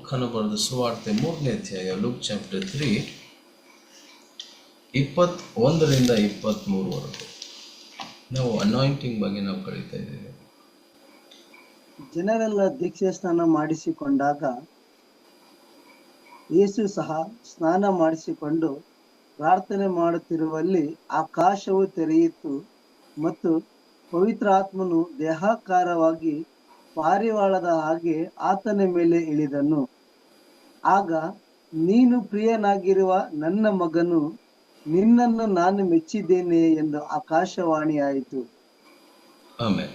ಲೂಕನ ಬರೆದ ಸುವಾರ್ತೆ 3ನೇ ಅಧ್ಯಾಯ, ಲೂಕ್ ಚಾಪ್ಟರ್ 3, 21ರಿಂದ 23ವರೆಗೂ ನಾವು ಅನಾಯಿಂಟಿಂಗ್ ಬಗ್ಗೆ ನಾವು ಕಲಿತಾ ಇದ್ದೇವೆ. ಜನರೆಲ್ಲ ದೀಕ್ಷೆ ಸ್ನಾನ ಮಾಡಿಸಿಕೊಂಡಾಗ ಯೇಸು ಸಹ ಸ್ನಾನ ಮಾಡಿಸಿಕೊಂಡು ಪ್ರಾರ್ಥನೆ ಮಾಡುತ್ತಿರುವಲ್ಲಿ ಆಕಾಶವು ತೆರೆಯಿತು ಮತ್ತು ಪವಿತ್ರಾತ್ಮನು ದೇಹಾಕಾರವಾಗಿ ಪಾರಿವಾಳದ ಹಾಗೆ ಆತನ ಮೇಲೆ ಇಳಿದನು. ಆಗ ನೀನು ಪ್ರಿಯನಾಗಿರುವ ನನ್ನ ಮಗನು, ನಿನ್ನನ್ನು ನಾನು ಮೆಚ್ಚಿದ್ದೇನೆ ಎಂದು ಆಕಾಶವಾಣಿಯಾಯಿತು. ಆಮೇಲೆ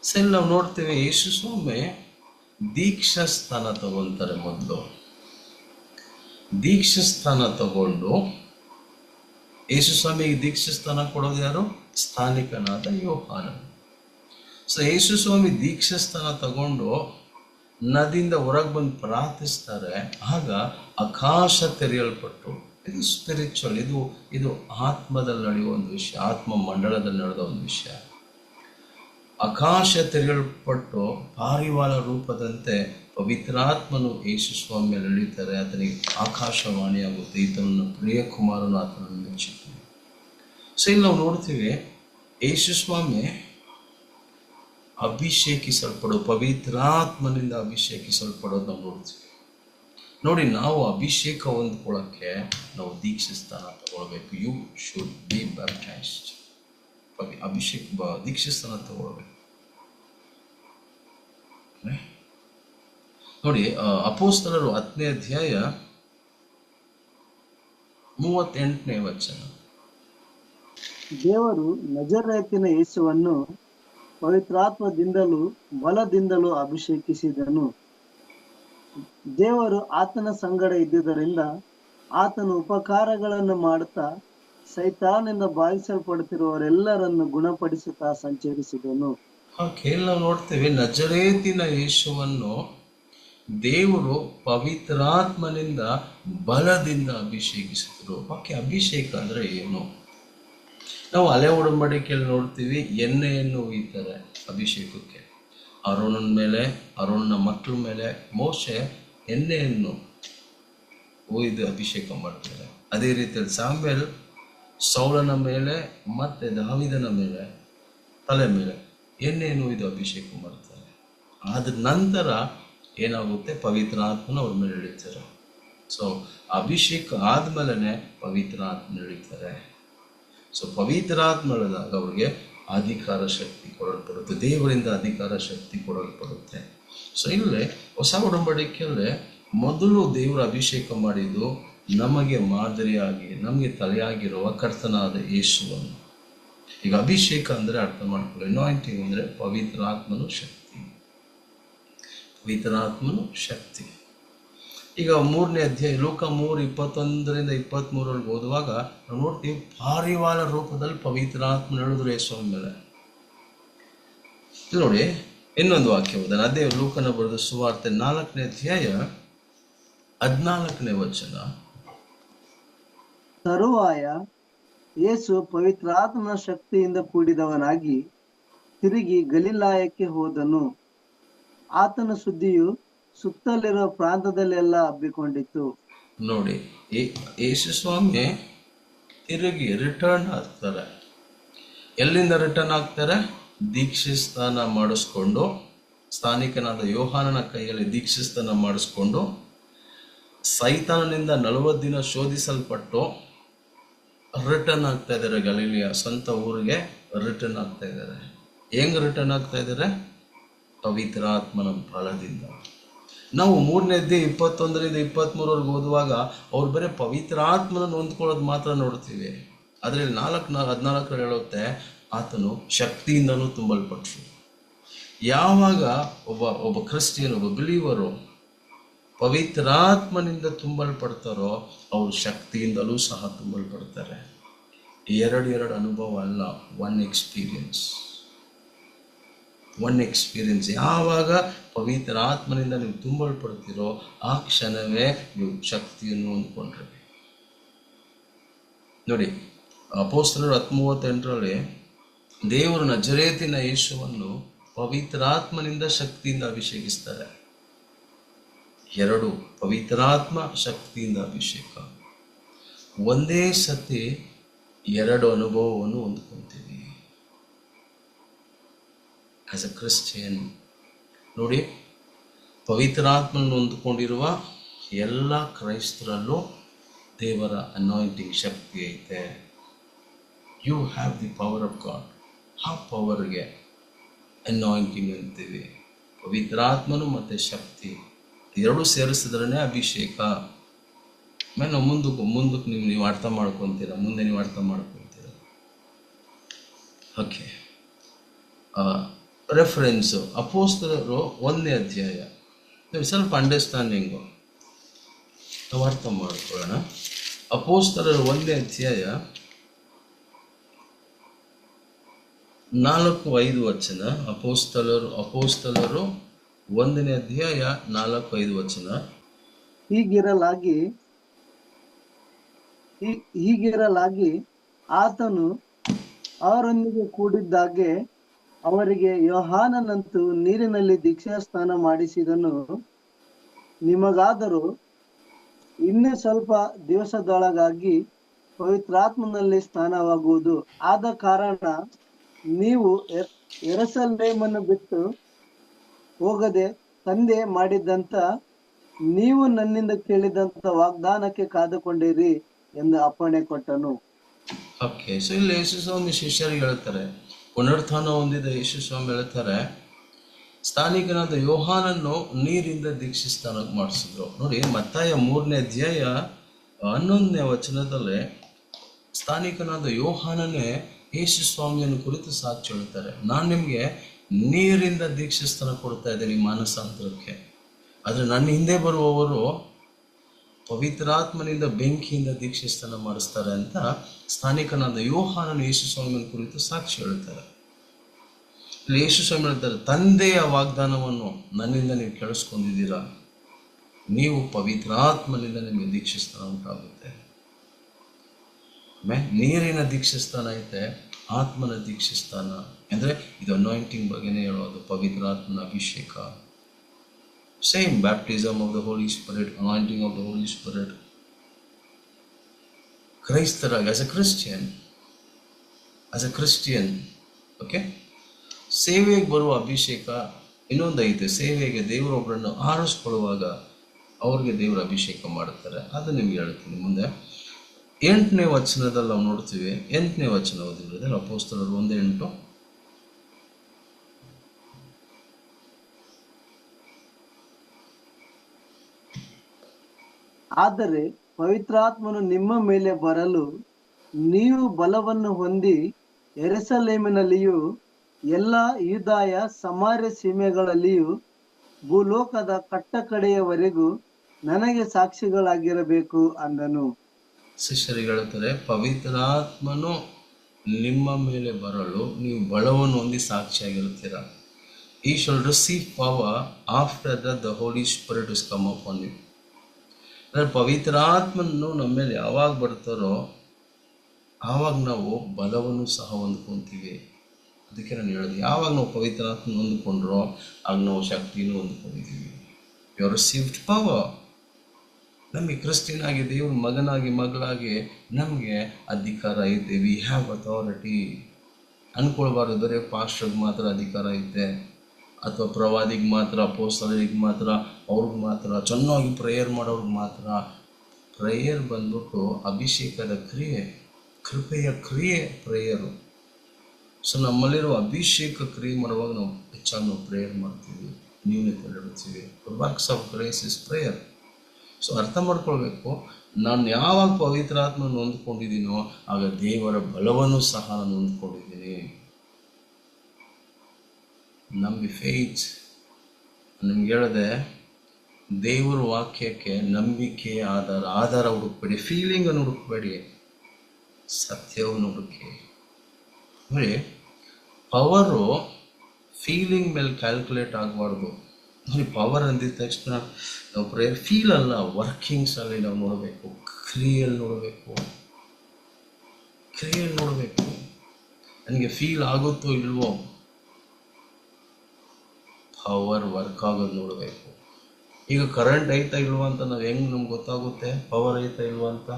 ಸರಿ, ನಾವು ನೋಡ್ತೇವೆ ಯೇಸು ಸ್ವಾಮಿ ದೀಕ್ಷಾ ಸ್ಥಾನ ತಗೊಂತಾರೆ. ಮೊದಲು ದೀಕ್ಷಾ ಸ್ಥಾನ ತಗೊಂಡು ಯೇಸು ಸ್ವಾಮಿಗೆ ದೀಕ್ಷಾ ಸ್ಥಾನ ಕೊಡೋದು ಯಾರು? ಸ್ಥಾನಿಕನಾದ ಯೋಹಾನ. ಸೊ ಯೇಸು ಸ್ವಾಮಿ ದೀಕ್ಷಾ ಸ್ಥಾನ ತಗೊಂಡು ನದಿಯಿಂದ ಹೊರಗೆ ಬಂದು ಪ್ರಾರ್ಥಿಸ್ತಾರೆ. ಆಗ ಆಕಾಶ ತೆರೆಯಲ್ಪಟ್ಟು, ಇದು ಸ್ಪಿರಿಚುವಲ್, ಇದು ಆತ್ಮದಲ್ಲಿ ನಡೆಯುವ ಒಂದು ವಿಷಯ, ಆತ್ಮ ಮಂಡಲದಲ್ಲಿ ನಡೆದ ಒಂದು ವಿಷಯ. ಆಕಾಶ ತೆರೆಯಲ್ಪಟ್ಟು ಪಾರಿವಾಳ ರೂಪದಂತೆ ಪವಿತ್ರಾತ್ಮನು ಯೇಸು ಸ್ವಾಮಿ ಮೇಲೆ ಇಳಿತಾರೆ. ಆತನಿಗೆ ಆಕಾಶವಾಣಿಯಾಗುತ್ತೆ, ಈತನನ್ನು ಪ್ರಿಯ ಕುಮಾರನು ಆತನನ್ನು ಮೆಚ್ಚಿದ್ದಾನೆ. ಸೊ ಇಲ್ಲಿ ನಾವು ನೋಡ್ತೀವಿ ಯೇಸು ಸ್ವಾಮಿ ಅಭಿಷೇಕಿಸಲ್ಪಡೋ, ಪವಿತ್ರಾತ್ಮನಿಂದ ಅಭಿಷೇಕಿಸಲ್ಪಡೋದು ನಾವು ನೋಡ್ತೀವಿ. ನೋಡಿ, ನಾವು ಅಭಿಷೇಕ ಹೊಂದ್ಕೊಳ್ಳೋಕ್ಕೆ ನಾವು ದೀಕ್ಷಾ ಸ್ಥಾನ ತಗೊಳ್ಬೇಕು. You should be baptised. ದೀಕ್ಷಾ ಸ್ಥಾನ ತಗೊಳ್ಬೇಕು. ನೋಡಿ, ಅಪೊಸ್ತಲರು 10ನೇ ಅಧ್ಯಾಯ 38ನೇ ವಚನ. ದೇವರು ನಜರೇತಿನ ಯೇಸುವನ್ನು ಪವಿತ್ರಾತ್ಮದಿಂದಲೂ ಬಲದಿಂದಲೂ ಅಭಿಷೇಕಿಸಿದನು. ದೇವರು ಆತನ ಸಂಗಡ ಇದ್ದುದರಿಂದ ಆತನು ಉಪಕಾರಗಳನ್ನು ಮಾಡುತ್ತಾ ಸೈತಾನಿಂದ ಬಾಧಿಸಲ್ಪಡುತ್ತಿರುವವರೆಲ್ಲರನ್ನು ಗುಣಪಡಿಸುತ್ತಾ ಸಂಚರಿಸಿದನು. ನಾವು ನೋಡ್ತೇವೆ ನಜರೇತಿನ ಯೇಸುವನ್ನು ದೇವರು ಪವಿತ್ರಾತ್ಮನಿಂದ ಬಲದಿಂದ ಅಭಿಷೇಕಿಸಿದರು. ಅಭಿಷೇಕ ಅಂದ್ರೆ ಏನು? ನಾವು ಹಳೆ ಒಡಂಬಡಿಕೆಯಲ್ಲಿ ನೋಡ್ತೀವಿ, ಎಣ್ಣೆಯನ್ನು ಒಯ್ತಾರೆ ಅಭಿಷೇಕಕ್ಕೆ. ಅರೋನನ ಮೇಲೆ, ಅರೋನನ ಮಕ್ಕಳ ಮೇಲೆ ಮೋಶೆ ಎಣ್ಣೆಯನ್ನು ಒಯ್ದು ಅಭಿಷೇಕ ಮಾಡ್ತಾರೆ. ಅದೇ ರೀತಿಯಲ್ಲಿ ಸಾಮ್ಯಲ್ ಸೌಲನ ಮೇಲೆ ಮತ್ತೆ ದಾವೀದನ ಮೇಲೆ ತಲೆ ಮೇಲೆ ಎಣ್ಣೆಯನ್ನು ಒಯ್ದು ಅಭಿಷೇಕ ಮಾಡ್ತಾರೆ. ಆದ ನಂತರ ಏನಾಗುತ್ತೆ? ಪವಿತ್ರಾತ್ಮನ ಅವ್ರ ಮೇಲೆ ಇಳಿತಾರೆ. ಸೊ ಅಭಿಷೇಕ ಆದ್ಮೇಲೆ ಪವಿತ್ರಾತ್ಮ ಇಳಿತಾರೆ. ಸೊ ಪವಿತ್ರಾತ್ಮ ಇಳಿದಾಗ ಅವ್ರಿಗೆ ಅಧಿಕಾರ ಶಕ್ತಿ ಕೊಡಲ್ಪಡುತ್ತೆ, ದೇವರಿಂದ ಅಧಿಕಾರ ಶಕ್ತಿ ಕೊಡಲ್ಪಡುತ್ತೆ. ಸೊ ಇಲ್ಲೇ ಹೊಸ ಒಡಂಬಡಿಕೆಯಲ್ಲೇ ಮೊದಲು ದೇವರು ಅಭಿಷೇಕ ಮಾಡಿದ್ದು ನಮಗೆ ಮಾದರಿಯಾಗಿ, ನಮಗೆ ತಲೆಯಾಗಿರುವ ಕರ್ತನಾದ ಯೇಸುವನ್ನು. ಈಗ ಅಭಿಷೇಕ ಅಂದ್ರೆ ಅರ್ಥ ಮಾಡ್ಕೊಳ್ಳಿ, ಅನಾಯಿಂಟಿಂಗ್ ಅಂದ್ರೆ ಪವಿತ್ರಾತ್ಮನು ಶಕ್ತಿ, ಪವಿತ್ರಾತ್ಮನು ಶಕ್ತಿ. ಈಗ 3ನೇ ಅಧ್ಯಾಯ ಲೂಕ 3:21ರಿಂದ 23 ಓದುವಾಗ ನಾವು ನೋಡ್ತೀವಿ, ಪಾರಿವಾಳ ರೂಪದಲ್ಲಿ ಪವಿತ್ರಾತ್ಮ ಹೇಳಿದ್ರು ಯೇಸು ಮೇಲೆ. ನೋಡಿ, ಇನ್ನೊಂದು ವಾಕ್ಯ ಓದೋಣ. ಅದೇ ಲೂಕನ ಬರೆದ ಸುವಾರ್ತೆ 4ನೇ ಅಧ್ಯಾಯ 14ನೇ ವಚನ. ತರುವಾಯ ಯೇಸು ಪವಿತ್ರಾತ್ಮನ ಶಕ್ತಿಯಿಂದ ಕೂಡಿದವನಾಗಿ ತಿರುಗಿ ಗಲಿಲಾಯಕ್ಕೆ ಹೋದನು. ಆತನ ಸುದ್ದಿಯು ಸುತ್ತಲಿರುವ ಪ್ರಾಂತದಲ್ಲೆಲ್ಲ ಹಬ್ಬಿಕೊಂಡಿತ್ತು. ನೋಡಿ, ಯೇಸು ಸ್ವಾಮಿ ತಿರುಗಿ ರಿಟರ್ನ್ ಆಗ್ತಾರೆ. ಎಲ್ಲಿಂದ ರಿಟರ್ನ್ ಆಗ್ತಾರೆ? ದೀಕ್ಷಾಸ್ನಾನ ಮಾಡಿಸ್ಕೊಂಡು, ಸ್ಥಾನಿಕನಾದ ಯೋಹಾನನ ಕೈಯಲ್ಲಿ ದೀಕ್ಷಾಸ್ನಾನ ಮಾಡಿಸ್ಕೊಂಡು, ಸೈತಾನನಿಂದ 40 ದಿನ ಶೋಧಿಸಲ್ಪಟ್ಟು ರಿಟರ್ನ್ ಆಗ್ತಾ ಇದ್ದಾರೆ. ಗಲಿಲಿಯ ಸ್ವಂತ ಊರಿಗೆ ರಿಟರ್ನ್ ಆಗ್ತಾ ಇದ್ದಾರೆ. ಹೆಂಗ್ ರಿಟರ್ನ್ ಆಗ್ತಾ ಇದ್ದಾರೆ? ಪವಿತ್ರಾತ್ಮನ ಬಲದಿಂದ. ನಾವು 3ನೇ ಅಧ್ಯಾಯ 21ರಿಂದ 23 ಓದುವಾಗ ಅವ್ರು ಬರೀ ಪವಿತ್ರಾತ್ಮನ ಹೊಂದ್ಕೊಳ್ಳೋದು ಮಾತ್ರ ನೋಡ್ತೀವಿ. ಅದರಲ್ಲಿ 14 ಹೇಳುತ್ತೆ, ಆತನು ಶಕ್ತಿಯಿಂದನೂ ತುಂಬಲ್ಪಟ್ಟರು. ಯಾವಾಗ ಒಬ್ಬ ಕ್ರಿಸ್ಟಿಯನ್, ಒಬ್ಬ ಬಿಲೀವರು ಪವಿತ್ರಾತ್ಮನಿಂದ ತುಂಬಲ್ಪಡ್ತಾರೋ ಅವರು ಶಕ್ತಿಯಿಂದಲೂ ಸಹ ತುಂಬಲ್ಪಡ್ತಾರೆ. ಎರಡು ಅನುಭವ ಅಲ್ಲ, ಒನ್ ಎಕ್ಸ್ಪೀರಿಯನ್ಸ್. ಯಾವಾಗ ಪವಿತ್ರ ಆತ್ಮನಿಂದ ನೀವು ತುಂಬಲ್ಪಡ್ತೀರೋ ಆ ಕ್ಷಣವೇ ನೀವು ಶಕ್ತಿಯನ್ನು ಹೊಂದ್ಕೊಂಡ್ರಿ. ನೋಡಿ, ಅಪೊಸ್ತಲರು 10:38 ದೇವರು ನಜರೇತಿನ ಯೇಸುವನ್ನು ಪವಿತ್ರಾತ್ಮನಿಂದ ಶಕ್ತಿಯಿಂದ ಅಭಿಷೇಕಿಸ್ತಾರೆ. ಎರಡು, ಪವಿತ್ರಾತ್ಮ ಶಕ್ತಿಯಿಂದ ಅಭಿಷೇಕ. ಒಂದೇ ಸತಿ ಎರಡು ಅನುಭವವನ್ನು ಹೊಂದ್ಕೊಂತೀವಿ ಆಸ್ ಅ ಕ್ರಿಶ್ಚಿಯನ್. ನೋಡಿ, ಪವಿತ್ರಾತ್ಮನ ಹೊಂದ್ಕೊಂಡಿರುವ ಎಲ್ಲ ಕ್ರೈಸ್ತರಲ್ಲೂ ದೇವರ ಅನಾಯಿಂಟಿಂಗ್ ಶಕ್ತಿ ಐತೆ. You have the power of God. ಆ ಪವರ್ಗೆ ಅನಾಯಿಂಟಿಂಗ್ ಅಂತೀವಿ. ಪವಿತ್ರಾತ್ಮನು ಮತ್ತು ಶಕ್ತಿ ಎರಡು ಸೇರಿಸಿದ್ರೇ ಅಭಿಷೇಕ. ಆಮೇಲೆ ನಾವು ಮುಂದಕ್ಕೆ ನೀವು ಅರ್ಥ ಮಾಡ್ಕೊತೀರ, ಮುಂದೆ ನೀವು ಅರ್ಥ ಮಾಡ್ಕೊತೀರ. ಓಕೆ, ರೆಫರೆನ್ಸು ಅಪೊಸ್ತಲರು 1ನೇ ಅಧ್ಯಾಯ. ಸ್ವಲ್ಪ ಅಂಡರ್ಸ್ಟ್ಯಾಂಡಿಂಗು ನಾವು ಅರ್ಥ ಮಾಡ್ಕೊಳ್ಳೋಣ. ಅಪೊಸ್ತಲರು 1ನೇ ಅಧ್ಯಾಯ 4-5 ವಚನ. ಅಪೊಸ್ತಲರು 1ನೇ ಅಧ್ಯಾಯ 4-5 ವಚನ. ಹೀಗಿರಲಾಗಿ ಆತನು ಅವರೊಂದಿಗೆ ಕೂಡಿದ್ದಾಗೆ ಅವರಿಗೆ ಯೋಹಾನನಂತೂ ನೀರಿನಲ್ಲಿ ದೀಕ್ಷಾಸ್ನಾನ ಮಾಡಿಸಿದನು. ನಿಮಗಾದರೂ ಇನ್ನೂ ಸ್ವಲ್ಪ ದಿವಸದೊಳಗಾಗಿ ಪವಿತ್ರಾತ್ಮನಲ್ಲಿ ಸ್ನಾನವಾಗುವುದು. ಆದ ಕಾರಣ ನೀವು ಯೆರೂಸಲೇಮನ್ನು ಬಿಟ್ಟು ಹೋಗದೆ ತಂದೆ ಮಾಡಿದಂತ ನೀವು ನನ್ನಿಂದ ಕೇಳಿದಂತ ವಾಗ್ದಾನಕ್ಕೆ ಕಾದುಕೊಂಡಿರಿ ಎಂದು ಅಪ್ಪಣೆ ಕೊಟ್ಟನು. ಓಕೆ, ಸೊ ಇಲ್ಲಿ ಯೇಸು ಸ್ವಾಮಿ ಶಿಷ್ಯರಿಗೆ ಹೇಳ್ತಾರೆ, ಪುನರುತ್ಥಾನ ಹೊಂದಿದ ಯೇಸು ಸ್ವಾಮಿ ಹೇಳ್ತಾರೆ, ಸ್ಥಾನಿಕನಾದ ಯೋಹಾನನ್ನು ನೀರಿಂದ ದೀಕ್ಷಾಸ್ನಾನ ಮಾಡಿಸಿದ್ರು. ನೋಡಿ, ಮತ್ತಾಯ 3ನೇ ಅಧ್ಯಾಯ 11ನೇ ವಚನದಲ್ಲೇ ಸ್ಥಾನಿಕನಾದ ಯೋಹಾನನೇ ಯೇಸು ಸ್ವಾಮಿಯನ್ನು ಕುರಿತು ಸಾಕ್ಷಿ ಹೇಳ್ತಾರೆ. ನಾನು ನಿಮಗೆ ನೀರಿಂದ ದೀಕ್ಷಾಸ್ನಾನ ಕೊಡ್ತಾ ಇದ್ದೀನಿ ಮಾನಸಾಂತರಕ್ಕೆ, ಆದರೆ ನನ್ನ ಹಿಂದೆ ಬರುವವರು ಪವಿತ್ರಾತ್ಮನಿಂದ ಬೆಂಕಿಯಿಂದ ದೀಕ್ಷಾಸ್ನಾನ ಮಾಡಿಸ್ತಾರೆ ಅಂತ ಸ್ಥಾನಿಕನಾದ ಯೋಹಾನನು ಯೇಸು ಸ್ವಾಮಿಯನ್ನು ಕುರಿತು ಸಾಕ್ಷಿ ಹೇಳ್ತಾರೆ. ಇಲ್ಲಿ ಯೇಸು ಸ್ವಾಮಿ ಹೇಳ್ತಾರೆ, ತಂದೆಯ ವಾಗ್ದಾನವನ್ನು ನನ್ನಿಂದ ನೀವು ಕೇಳಿಸ್ಕೊಂಡಿದ್ದೀರಾ, ನೀವು ಪವಿತ್ರಾತ್ಮನಿಂದ ನಿಮಗೆ ದೀಕ್ಷಾಸ್ನಾನ ಉಂಟಾಗುತ್ತೆ. ನೀರಿನ ದೀಕ್ಷಾಸ್ನಾನ ಐತೆ, ಆತ್ಮನ ದೀಕ್ಷಾಸ್ನಾನ ಅಂದರೆ ಇದು ಅನಾಯಿಂಟಿಂಗ್ ಬಗ್ಗೆನೇ ಹೇಳೋದು, ಪವಿತ್ರಾತ್ಮನ ಅಭಿಷೇಕ. Same baptism of the Holy Spirit, anointing of the Holy Spirit. ಕ್ರೈಸ್ತರಾಗಿ ಆಸ್ ಅ ಕ್ರಿಸ್ಟಿಯನ್ ಓಕೆ, ಸೇವೆಗೆ ಬರುವ ಅಭಿಷೇಕ ಇನ್ನೊಂದು ಐತೆ. ಸೇವೆಗೆ ದೇವರೊಬ್ಬರನ್ನು ಆರಿಸ್ಕೊಳ್ಳುವಾಗ ಅವ್ರಿಗೆ ದೇವರ ಅಭಿಷೇಕ ಮಾಡುತ್ತಾರೆ. ಅದು ನಿಮ್ಗೆ ಹೇಳ್ತೀನಿ ಮುಂದೆ. 8ನೇ ವಚನದಲ್ಲಿ ನಾವು ನೋಡ್ತೀವಿ. 8ನೇ ವಚನ ಓದಿರೋದು ಅಪೊಸ್ತಲರು 1:8. ಆದರೆ ಪವಿತ್ರಾತ್ಮನು ನಿಮ್ಮ ಮೇಲೆ ಬರಲು ನೀವು ಬಲವನ್ನು ಹೊಂದಿ ಯೆರೂಸಲೇಮಿನಲ್ಲಿಯೂ ಎಲ್ಲ ಯೂದಾಯ ಸಮಾರ್ಯ ಸೀಮೆಗಳಲ್ಲಿಯೂ ಭೂಲೋಕದ ಕಟ್ಟಕಡೆಯವರೆಗೂ ನನಗೆ ಸಾಕ್ಷಿಗಳಾಗಿರಬೇಕು ಅಂದನು. ಶಿಷ್ಯರಿಗೆ ಹೇಳ್ತಾರೆ, ಪವಿತ್ರಾತ್ಮನು ನಿಮ್ಮ ಮೇಲೆ ಬರಲು ನೀವು ಬಲವನ್ನು ಹೊಂದಿ ಸಾಕ್ಷಿಯಾಗಿರ್ತೀರ. Ye shall receive power after the Holy Spirit is come upon you. ಅಂದರೆ ಪವಿತ್ರಾತ್ಮನು ನಮ್ಮ ಮೇಲೆ ಯಾವಾಗ ಬರ್ತಾರೋ ಆವಾಗ ನಾವು ಬಲವನ್ನು ಸಹ ಹೊಂದ್ಕೊತೀವಿ. ಅದಕ್ಕೆ ನಾನು ಹೇಳಿದೆ, ಯಾವಾಗ ನಾವು ಪವಿತ್ರಾತ್ಮನ ಹೊಂದ್ಕೊಂಡ್ರೋ ಆಗ ನಾವು ಶಕ್ತಿನೂ ಹೊಂದ್ಕೊಂಡಿದ್ದೀವಿ. You received power. ನಮಗೆ ಕ್ರಿಸ್ಟಿಯನ್ ಆಗಿ ದೇವ್ರ ಮಗನಾಗಿ ಮಗಳಾಗಿ ನಮಗೆ ಅಧಿಕಾರ ಐತೆ. We have authority. ಅಂದ್ಕೊಳ್ಬಾರ್ದು ಬರೀ ಪಾಸ್ಟರ್ಗೆ ಮಾತ್ರ ಅಧಿಕಾರ ಐತೆ, ಅಥವಾ ಪ್ರವಾದಿಗೆ ಮಾತ್ರ, ಅಪೊಸ್ತಲರಿಗೆ ಮಾತ್ರ, ಅವ್ರಿಗೆ ಮಾತ್ರ, ಚೆನ್ನಾಗಿ ಪ್ರೇಯರ್ ಮಾಡೋರ್ಗೆ ಮಾತ್ರ. ಪ್ರೇಯರ್ ಬಂದ್ಬಿಟ್ಟು ಅಭಿಷೇಕದ ಕ್ರಿಯೆ, ಕೃಪೆಯ ಕ್ರಿಯೆ ಪ್ರೇಯರು. ಸೊ ನಮ್ಮಲ್ಲಿರುವ ಅಭಿಷೇಕ ಕ್ರಿಯೆ ಮಾಡುವಾಗ ನಾವು ಹೆಚ್ಚಾಗಿ ನಾವು ಪ್ರೇಯರ್ ಮಾಡ್ತೀವಿ, ನ್ಯೂನತೆ ನಡೆಸ್ತೀವಿ. Works of grace is prayer. So ಅರ್ಥ ಮಾಡ್ಕೊಳ್ಬೇಕು, ನಾನು ಯಾವಾಗ ಪವಿತ್ರಾತ್ಮನ ಹೊಂದ್ಕೊಂಡಿದ್ದೀನೋ ಆಗ ದೇವರ ಬಲವನ್ನು ಸಹ ನಾನು ಹೊಂದ್ಕೊಂಡಿದ್ದೀನಿ. ನಂಬಿ ಫೇತ್. ನಿಮ್ಗೆ ಹೇಳಿದೆ, ದೇವರ ವಾಕ್ಯಕ್ಕೆ ನಂಬಿಕೆ ಆಧಾರ ಹುಡುಕಬೇಡಿ, ಫೀಲಿಂಗನ್ನು ಹುಡುಕಬೇಡಿ, ಸತ್ಯವನ್ನು ಹುಡುಕಿ. ನೋಡಿ, ಪವರು ಫೀಲಿಂಗ್ ಮೇಲೆ ಕ್ಯಾಲ್ಕುಲೇಟ್ ಆಗಬಾರ್ದು. ನೋಡಿ, ಪವರ್ ಅಂದಿದ ತಕ್ಷಣ ನಾವು ಪ್ರೇಯರ್ ಫೀಲ್ ಅಲ್ಲ, ವರ್ಕಿಂಗ್ಸಲ್ಲಿ ನಾವು ನೋಡಬೇಕು, ಕ್ರಿಯೆಯಲ್ಲಿ ನೋಡಬೇಕು. ನನಗೆ ಫೀಲ್ ಆಗುತ್ತೋ ಇಲ್ವೋ, ಪವರ್ ವರ್ಕ್ ಆಗೋದು ನೋಡಬೇಕು. ಈಗ ಕರೆಂಟ್ ಐತಾ ಇಲ್ವಾ ಅಂತ ನಾವು ಹೆಂಗ್ ನಮ್ಗೆ ಗೊತ್ತಾಗುತ್ತೆ ಪವರ್ ಐತಾ ಇಲ್ವಾ ಅಂತ?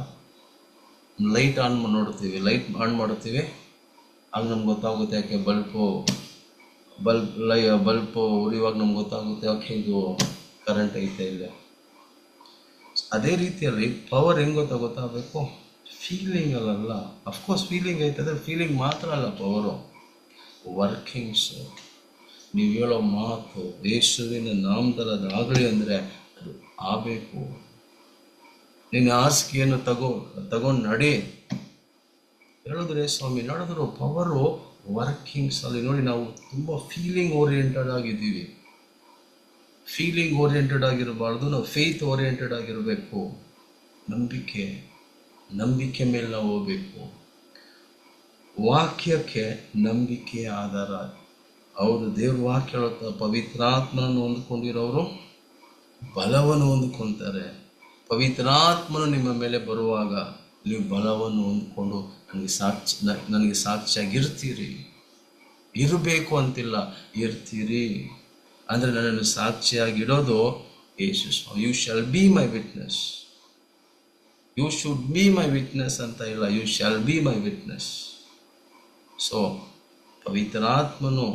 ಲೈಟ್ ಆನ್ ನೋಡ್ತೀವಿ, ಲೈಟ್ ಆನ್ ಮಾಡ್ತೀವಿ, ಆಗ ನಮ್ಗೆ ಗೊತ್ತಾಗುತ್ತೆ. ಯಾಕೆ ಬಲ್ಪು ಉರಿಯುವಾಗ ನಮ್ಗೆ ಗೊತ್ತಾಗುತ್ತೆ ಯಾಕೆ ಇದು ಕರೆಂಟ್ ಐತೆ ಇಲ್ಲ. ಅದೇ ರೀತಿಯಲ್ಲಿ ಪವರ್ ಹೆಂಗ್ ಗೊತ್ತಾಗಬೇಕು? ಫೀಲಿಂಗ್ ಅಲ್ಲ. ಅಫ್ಕೋರ್ಸ್ ಫೀಲಿಂಗ್ ಐತಂದ್ರೆ ಫೀಲಿಂಗ್ ಮಾತ್ರ ಅಲ್ಲ ಪವರು, ವರ್ಕಿಂಗ್ಸು. ನೀವು ಹೇಳೋ ಮಾತು ಯೇಸುವಿನ ನಾಮದಲ್ಲಾಗಲಿ ಅಂದರೆ ಅದು ಆಗಬೇಕು. ನಿನ್ನ ಹಾಸಿಗೆಯನ್ನು ತಗೊಂಡು ನಡಿ ಹೇಳಿದ್ರೆ ಸ್ವಾಮಿ ನಡೆದ್ರು ಪವರು ವರ್ಕಿಂಗ್ಸ್ ಅಲ್ಲಿ. ನೋಡಿ, ನಾವು ತುಂಬ ಫೀಲಿಂಗ್ ಓರಿಯೆಂಟೆಡ್ ಆಗಿದ್ದೀವಿ. ಫೀಲಿಂಗ್ ಓರಿಯೆಂಟೆಡ್ ಆಗಿರಬಾರ್ದು, ನಾವು ಫೇತ್ ಓರಿಯೆಂಟೆಡ್ ಆಗಿರಬೇಕು. ನಂಬಿಕೆ ಮೇಲೆ ನಾವು ಹೋಗ್ಬೇಕು. ವಾಕ್ಯಕ್ಕೆ ನಂಬಿಕೆ ಆಧಾರ. ಹೌದು, ದೇವ್ರ ವಾಕ್ಯ ಹೇಳುತ್ತಾ ಪವಿತ್ರಾತ್ಮನನ್ನು ಹೊಂದ್ಕೊಂಡಿರೋರು ಬಲವನ್ನು ಹೊಂದ್ಕೊಂತಾರೆ. ಪವಿತ್ರಾತ್ಮನು ನಿಮ್ಮ ಮೇಲೆ ಬರುವಾಗ ನೀವು ಬಲವನ್ನು ಹೊಂದ್ಕೊಂಡು ನನಗೆ ಸಾಕ್ಷಿಯಾಗಿರ್ತೀರಿ. ಇರಬೇಕು ಅಂತಿಲ್ಲ, ಇರ್ತೀರಿ. ಅಂದರೆ ನನ್ನನ್ನು ಸಾಕ್ಷಿಯಾಗಿಡೋದು Yesu. You shall be my witness. You should be my witness ಅಂತ ಇಲ್ಲ, you shall be my witness. So ಪವಿತ್ರಾತ್ಮನು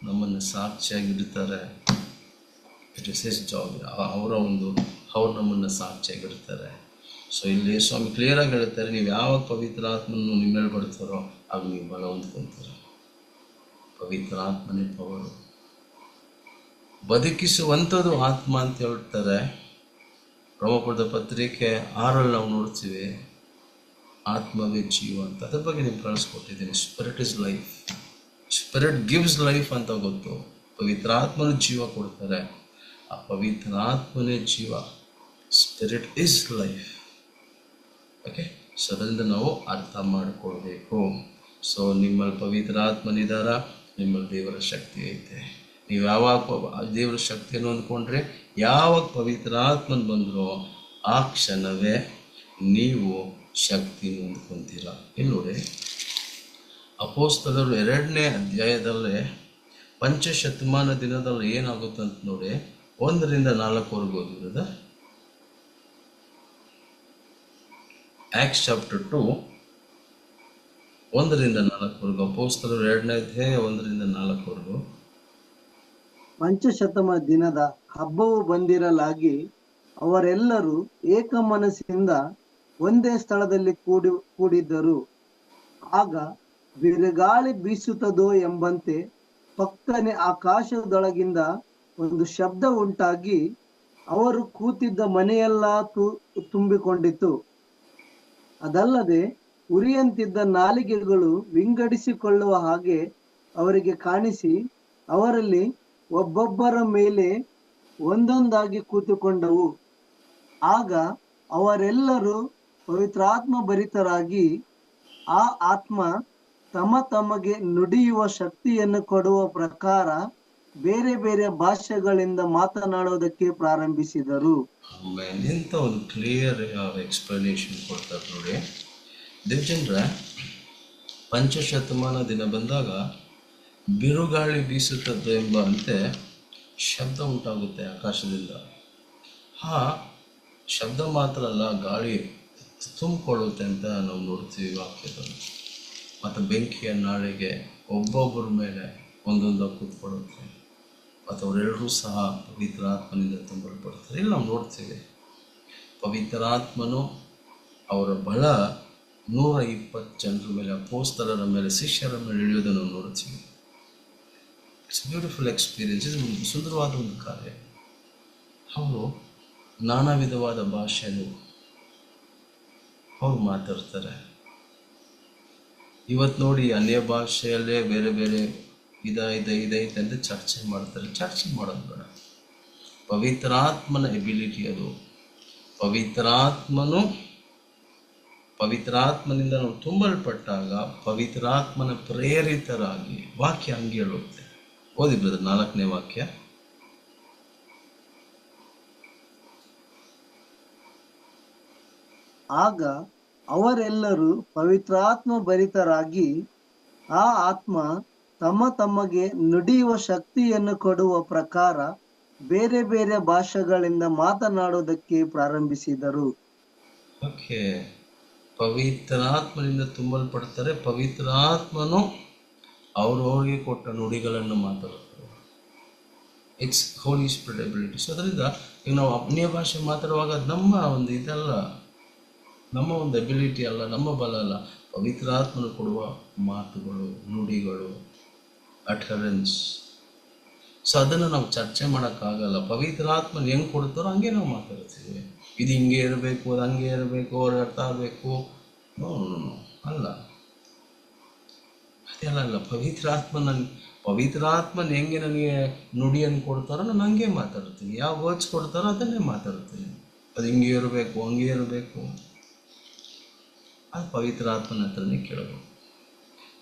ನಮ್ಮನ್ನು ಸಾಕ್ಷಿಯಾಗಿಡ್ತಾರೆ. It is his job. ಅವ್ರು ನಮ್ಮನ್ನು ಸಾಕ್ಷಿಯಾಗಿಡ್ತಾರೆ. ಸೊ ಇಲ್ಲಿ ಸ್ವಾಮಿ ಕ್ಲಿಯರ್ ಆಗಿ ಹೇಳ್ತಾರೆ, ನೀವು ಯಾವಾಗ ಪವಿತ್ರಾತ್ಮನು ನಿಮ್ಮ ಮೇಲೆ ಬರ್ತಾರೋ ಆಗ ನೀವು ಬಲ ಹೊಂದ್ಕೊಂತಾರೆ. ಪವಿತ್ರಾತ್ಮನೇ ಪವರು, ಬದುಕಿಸುವಂಥದ್ದು ಆತ್ಮ ಅಂತ ಹೇಳ್ತಾರೆ. ರೋಮಪುರದ ಪತ್ರಿಕೆ 6 ನಾವು ನೋಡ್ತೀವಿ, ಆತ್ಮವೇ ಜೀವ ಅಂತ. ಅದ್ರ ಬಗ್ಗೆ ನೀವು ಕಳಿಸ್ಕೊಟ್ಟಿದ್ದೀನಿ. Spirit is life, spirit gives life ಅಂತ ಗೊತ್ತು. ಪವಿತ್ರಾತ್ಮನು ಜೀವ ಕೊಡ್ತಾರೆ. ಆ ಪವಿತ್ರಾತ್ಮನೇ ಜೀವ. Spirit is life. Okay, so ಅದರಿಂದ ನಾವು ಅರ್ಥ ಮಾಡಿಕೊಳ್ಬೇಕು. ಸೊ ನಿಮ್ಮಲ್ಲಿ ಪವಿತ್ರಾತ್ಮನಿದಾರ, ನಿಮ್ಮಲ್ಲಿ ದೇವರ ಶಕ್ತಿ ಐತೆ. ನೀವು ಯಾವಾಗ ದೇವರ ಶಕ್ತಿಯನ್ನು ಅಂದ್ಕೊಂಡ್ರೆ, ಯಾವಾಗ ಪವಿತ್ರಾತ್ಮನ್ ಬಂದರೋ ಆ ಕ್ಷಣವೇ ನೀವು ಶಕ್ತಿನ ಹೊಂದ್ಕೊಂತೀರ. ಇಲ್ಲಿ ನೋಡಿ, ಅಪೊಸ್ತಲರು 2ನೇ ಅಧ್ಯಾಯದಲ್ಲೇ ಪಂಚಶತಮಾನ ದಿನದಲ್ಲಿ ಏನಾಗುತ್ತೆ ಅಂತ ನೋಡಿ, 1ರಿಂದ 4 ಓದಿರೋದ. Acts chapter 2 1ರಿಂದ 4. ಅಪೊಸ್ತಲರು 2ನೇ ಅಧ್ಯಾಯ 1ರಿಂದ 4. ಪಂಚಶತಮ ದಿನದ ಹಬ್ಬವು ಬಂದಿರಲಾಗಿ ಅವರೆಲ್ಲರೂ ಏಕ ಮನಸ್ಸಿನಿಂದ ಒಂದೇ ಸ್ಥಳದಲ್ಲಿ ಕೂಡಿದ್ದರು. ಆಗ ಬಿರುಗಾಳಿ ಬೀಸುತ್ತದೋ ಎಂಬಂತೆ ಪಕ್ಕನೆ ಆಕಾಶದೊಳಗಿಂದ ಒಂದು ಶಬ್ದ ಉಂಟಾಗಿ ಅವರು ಕೂತಿದ್ದ ಮನೆಯೆಲ್ಲ ತುಂಬಿಕೊಂಡಿತು. ಅದಲ್ಲದೆ ಉರಿಯಂತಿದ್ದ ನಾಲಿಗೆಗಳು ವಿಂಗಡಿಸಿಕೊಳ್ಳುವ ಹಾಗೆ ಅವರಿಗೆ ಕಾಣಿಸಿ ಅವರಲ್ಲಿ ಒಬ್ಬೊಬ್ಬರ ಮೇಲೆ ಒಂದೊಂದಾಗಿ ಕೂತುಕೊಂಡವು. ಆಗ ಅವರೆಲ್ಲರೂ ಪವಿತ್ರಾತ್ಮ ಭರಿತರಾಗಿ ಆ ಆತ್ಮ ತಮಗೆ ನುಡಿಯುವ ಶಕ್ತಿಯನ್ನು ಕೊಡುವ ಪ್ರಕಾರ ಬೇರೆ ಬೇರೆ ಭಾಷೆಗಳಿಂದ ಮಾತನಾಡೋದಕ್ಕೆ ಪ್ರಾರಂಭಿಸಿದರು. ಎಂತ ಒಂದು ಕ್ಲಿಯರ್ ಎಕ್ಸ್ಪ್ಲನೇಷನ್ ಕೊಡ್ತಾರೆ ನೋಡಿ. ದೇವಜನರ, ಪಂಚಶತಮಾನ ದಿನ ಬಂದಾಗ ಬಿರುಗಾಳಿ ಬೀಸುತ್ತದೆ ಎಂಬಂತೆ ಶಬ್ದ ಉಂಟಾಗುತ್ತೆ ಆಕಾಶದಿಂದ. ಶಬ್ದ ಮಾತ್ರ ಅಲ್ಲ, ಗಾಳಿ ತುಂಬಿಕೊಳ್ಳುತ್ತೆ ಅಂತ ನಾವು ನೋಡ್ತೀವಿ ವಾಕ್ಯದಲ್ಲಿ. ಮತ್ತು ಬೆಂಕಿಯ ನಾಳೆಗೆ ಒಬ್ಬೊಬ್ಬರ ಮೇಲೆ ಒಂದೊಂದಾಗಿ ಕೂತ್ಕೊಳ್ಳುತ್ತೆ. ಮತ್ತು ಅವರೆಲ್ಲರೂ ಸಹ ಪವಿತ್ರಾತ್ಮನಿಂದ ತುಂಬಲ್ಪಡ್ತಾರೆ. ಇಲ್ಲಿ ನಾವು ನೋಡ್ತೀವಿ, ಪವಿತ್ರಾತ್ಮನು ಅವರ ಬಲ 120 ಜನರ ಮೇಲೆ, ಅಪೊಸ್ತಲರ ಮೇಲೆ, ಶಿಷ್ಯರ ಮೇಲೆ ಇಳಿಯೋದನ್ನು ನಾವು ನೋಡ್ತೀವಿ. It's beautiful experience. ಇದು ಸುಂದರವಾದ ಒಂದು ಕಾರ್ಯ. ಅವರು ನಾನಾ ವಿಧವಾದ ಭಾಷೆಯನ್ನು ಅವ್ರು ಮಾತಾಡ್ತಾರೆ. ಇವತ್ತು ನೋಡಿ, ಅನ್ಯ ಭಾಷೆಯಲ್ಲೇ ಬೇರೆ ಬೇರೆ ಇದೈತೆ ಅಂತ ಚರ್ಚೆ ಮಾಡ್ತಾರೆ. ಚರ್ಚೆ ಮಾಡೋದು ಬೇಡ. ಪವಿತ್ರಾತ್ಮನ ಎಬಿಲಿಟಿ ಅದು. ಪವಿತ್ರಾತ್ಮನಿಂದ ನಾವು ತುಂಬಲ್ಪಟ್ಟಾಗ ಪವಿತ್ರಾತ್ಮನ ಪ್ರೇರಿತರಾಗಿ ವಾಕ್ಯ ಹಂಗೆ ಹೇಳುತ್ತೆ. ಓದಿ ಬ್ರದರ್, 4ನೇ ವಾಕ್ಯ. ಆಗ ಅವರೆಲ್ಲರೂ ಪವಿತ್ರಾತ್ಮ ಭರಿತರಾಗಿ ಆ ಆತ್ಮ ತಮಗೆ ನುಡಿಯುವ ಶಕ್ತಿಯನ್ನು ಕೊಡುವ ಪ್ರಕಾರ ಬೇರೆ ಬೇರೆ ಭಾಷೆಗಳಿಂದ ಮಾತನಾಡುವುದಕ್ಕೆ ಪ್ರಾರಂಭಿಸಿದರು. ಓಕೆ, ಪವಿತ್ರಾತ್ಮನಿಂದ ತುಂಬಲ್ಪಡ್ತಾರೆ. ಪವಿತ್ರಾತ್ಮನು ಅವ್ರವ್ರಿಗೆ ಕೊಟ್ಟ ನುಡಿಗಳನ್ನು ಮಾತಾಡ್ತಾರೆ. It's Holy Spirit ability. So ಅದರಿಂದ ಈಗ ನಾವು ಅನ್ಯ ಭಾಷೆ ಮಾತಾಡುವಾಗ ಅದು ನಮ್ಮ ಒಂದು ಇದಲ್ಲ, ನಮ್ಮ ಒಂದು ಎಬಿಲಿಟಿ ಅಲ್ಲ, ನಮ್ಮ ಬಲ ಅಲ್ಲ. ಪವಿತ್ರಾತ್ಮನು ಕೊಡುವ ಮಾತುಗಳು, ನುಡಿಗಳು, ಅಟರೆನ್ಸ್. ಸೊ ಅದನ್ನು ನಾವು ಚರ್ಚೆ ಮಾಡೋಕ್ಕಾಗಲ್ಲ. ಪವಿತ್ರಾತ್ಮನ ಹೆಂಗೆ ಕೊಡ್ತಾರೋ ಹಂಗೆ ನಾವು ಮಾತಾಡ್ತೀವಿ. ಇದು ಹಿಂಗೆ ಇರಬೇಕು, ಅದು ಹಂಗೆ ಇರಬೇಕು, ಅವ್ರ ಅರ್ಥ ಆಗಬೇಕು, ನೋ ಅಲ್ಲ, ಅದೆಲ್ಲ ಅಲ್ಲ. ಪವಿತ್ರಾತ್ಮನ ಹೆಂಗೆ ನನಗೆ ನುಡಿಯನ್ನು ಕೊಡ್ತಾರೋ ನಾನು ಹಂಗೆ ಮಾತಾಡ್ತೀನಿ. ಯಾವ ವರ್ಡ್ಸ್ ಕೊಡ್ತಾರೋ ಅದನ್ನೇ ಮಾತಾಡ್ತೀನಿ. ಅದು ಹಿಂಗೆ ಇರಬೇಕು, ಹಂಗೆ ಇರಬೇಕು, ಅದು ಪವಿತ್ರಾತ್ಮನ ಹತ್ರನೇ ಕೇಳಬೇಕು.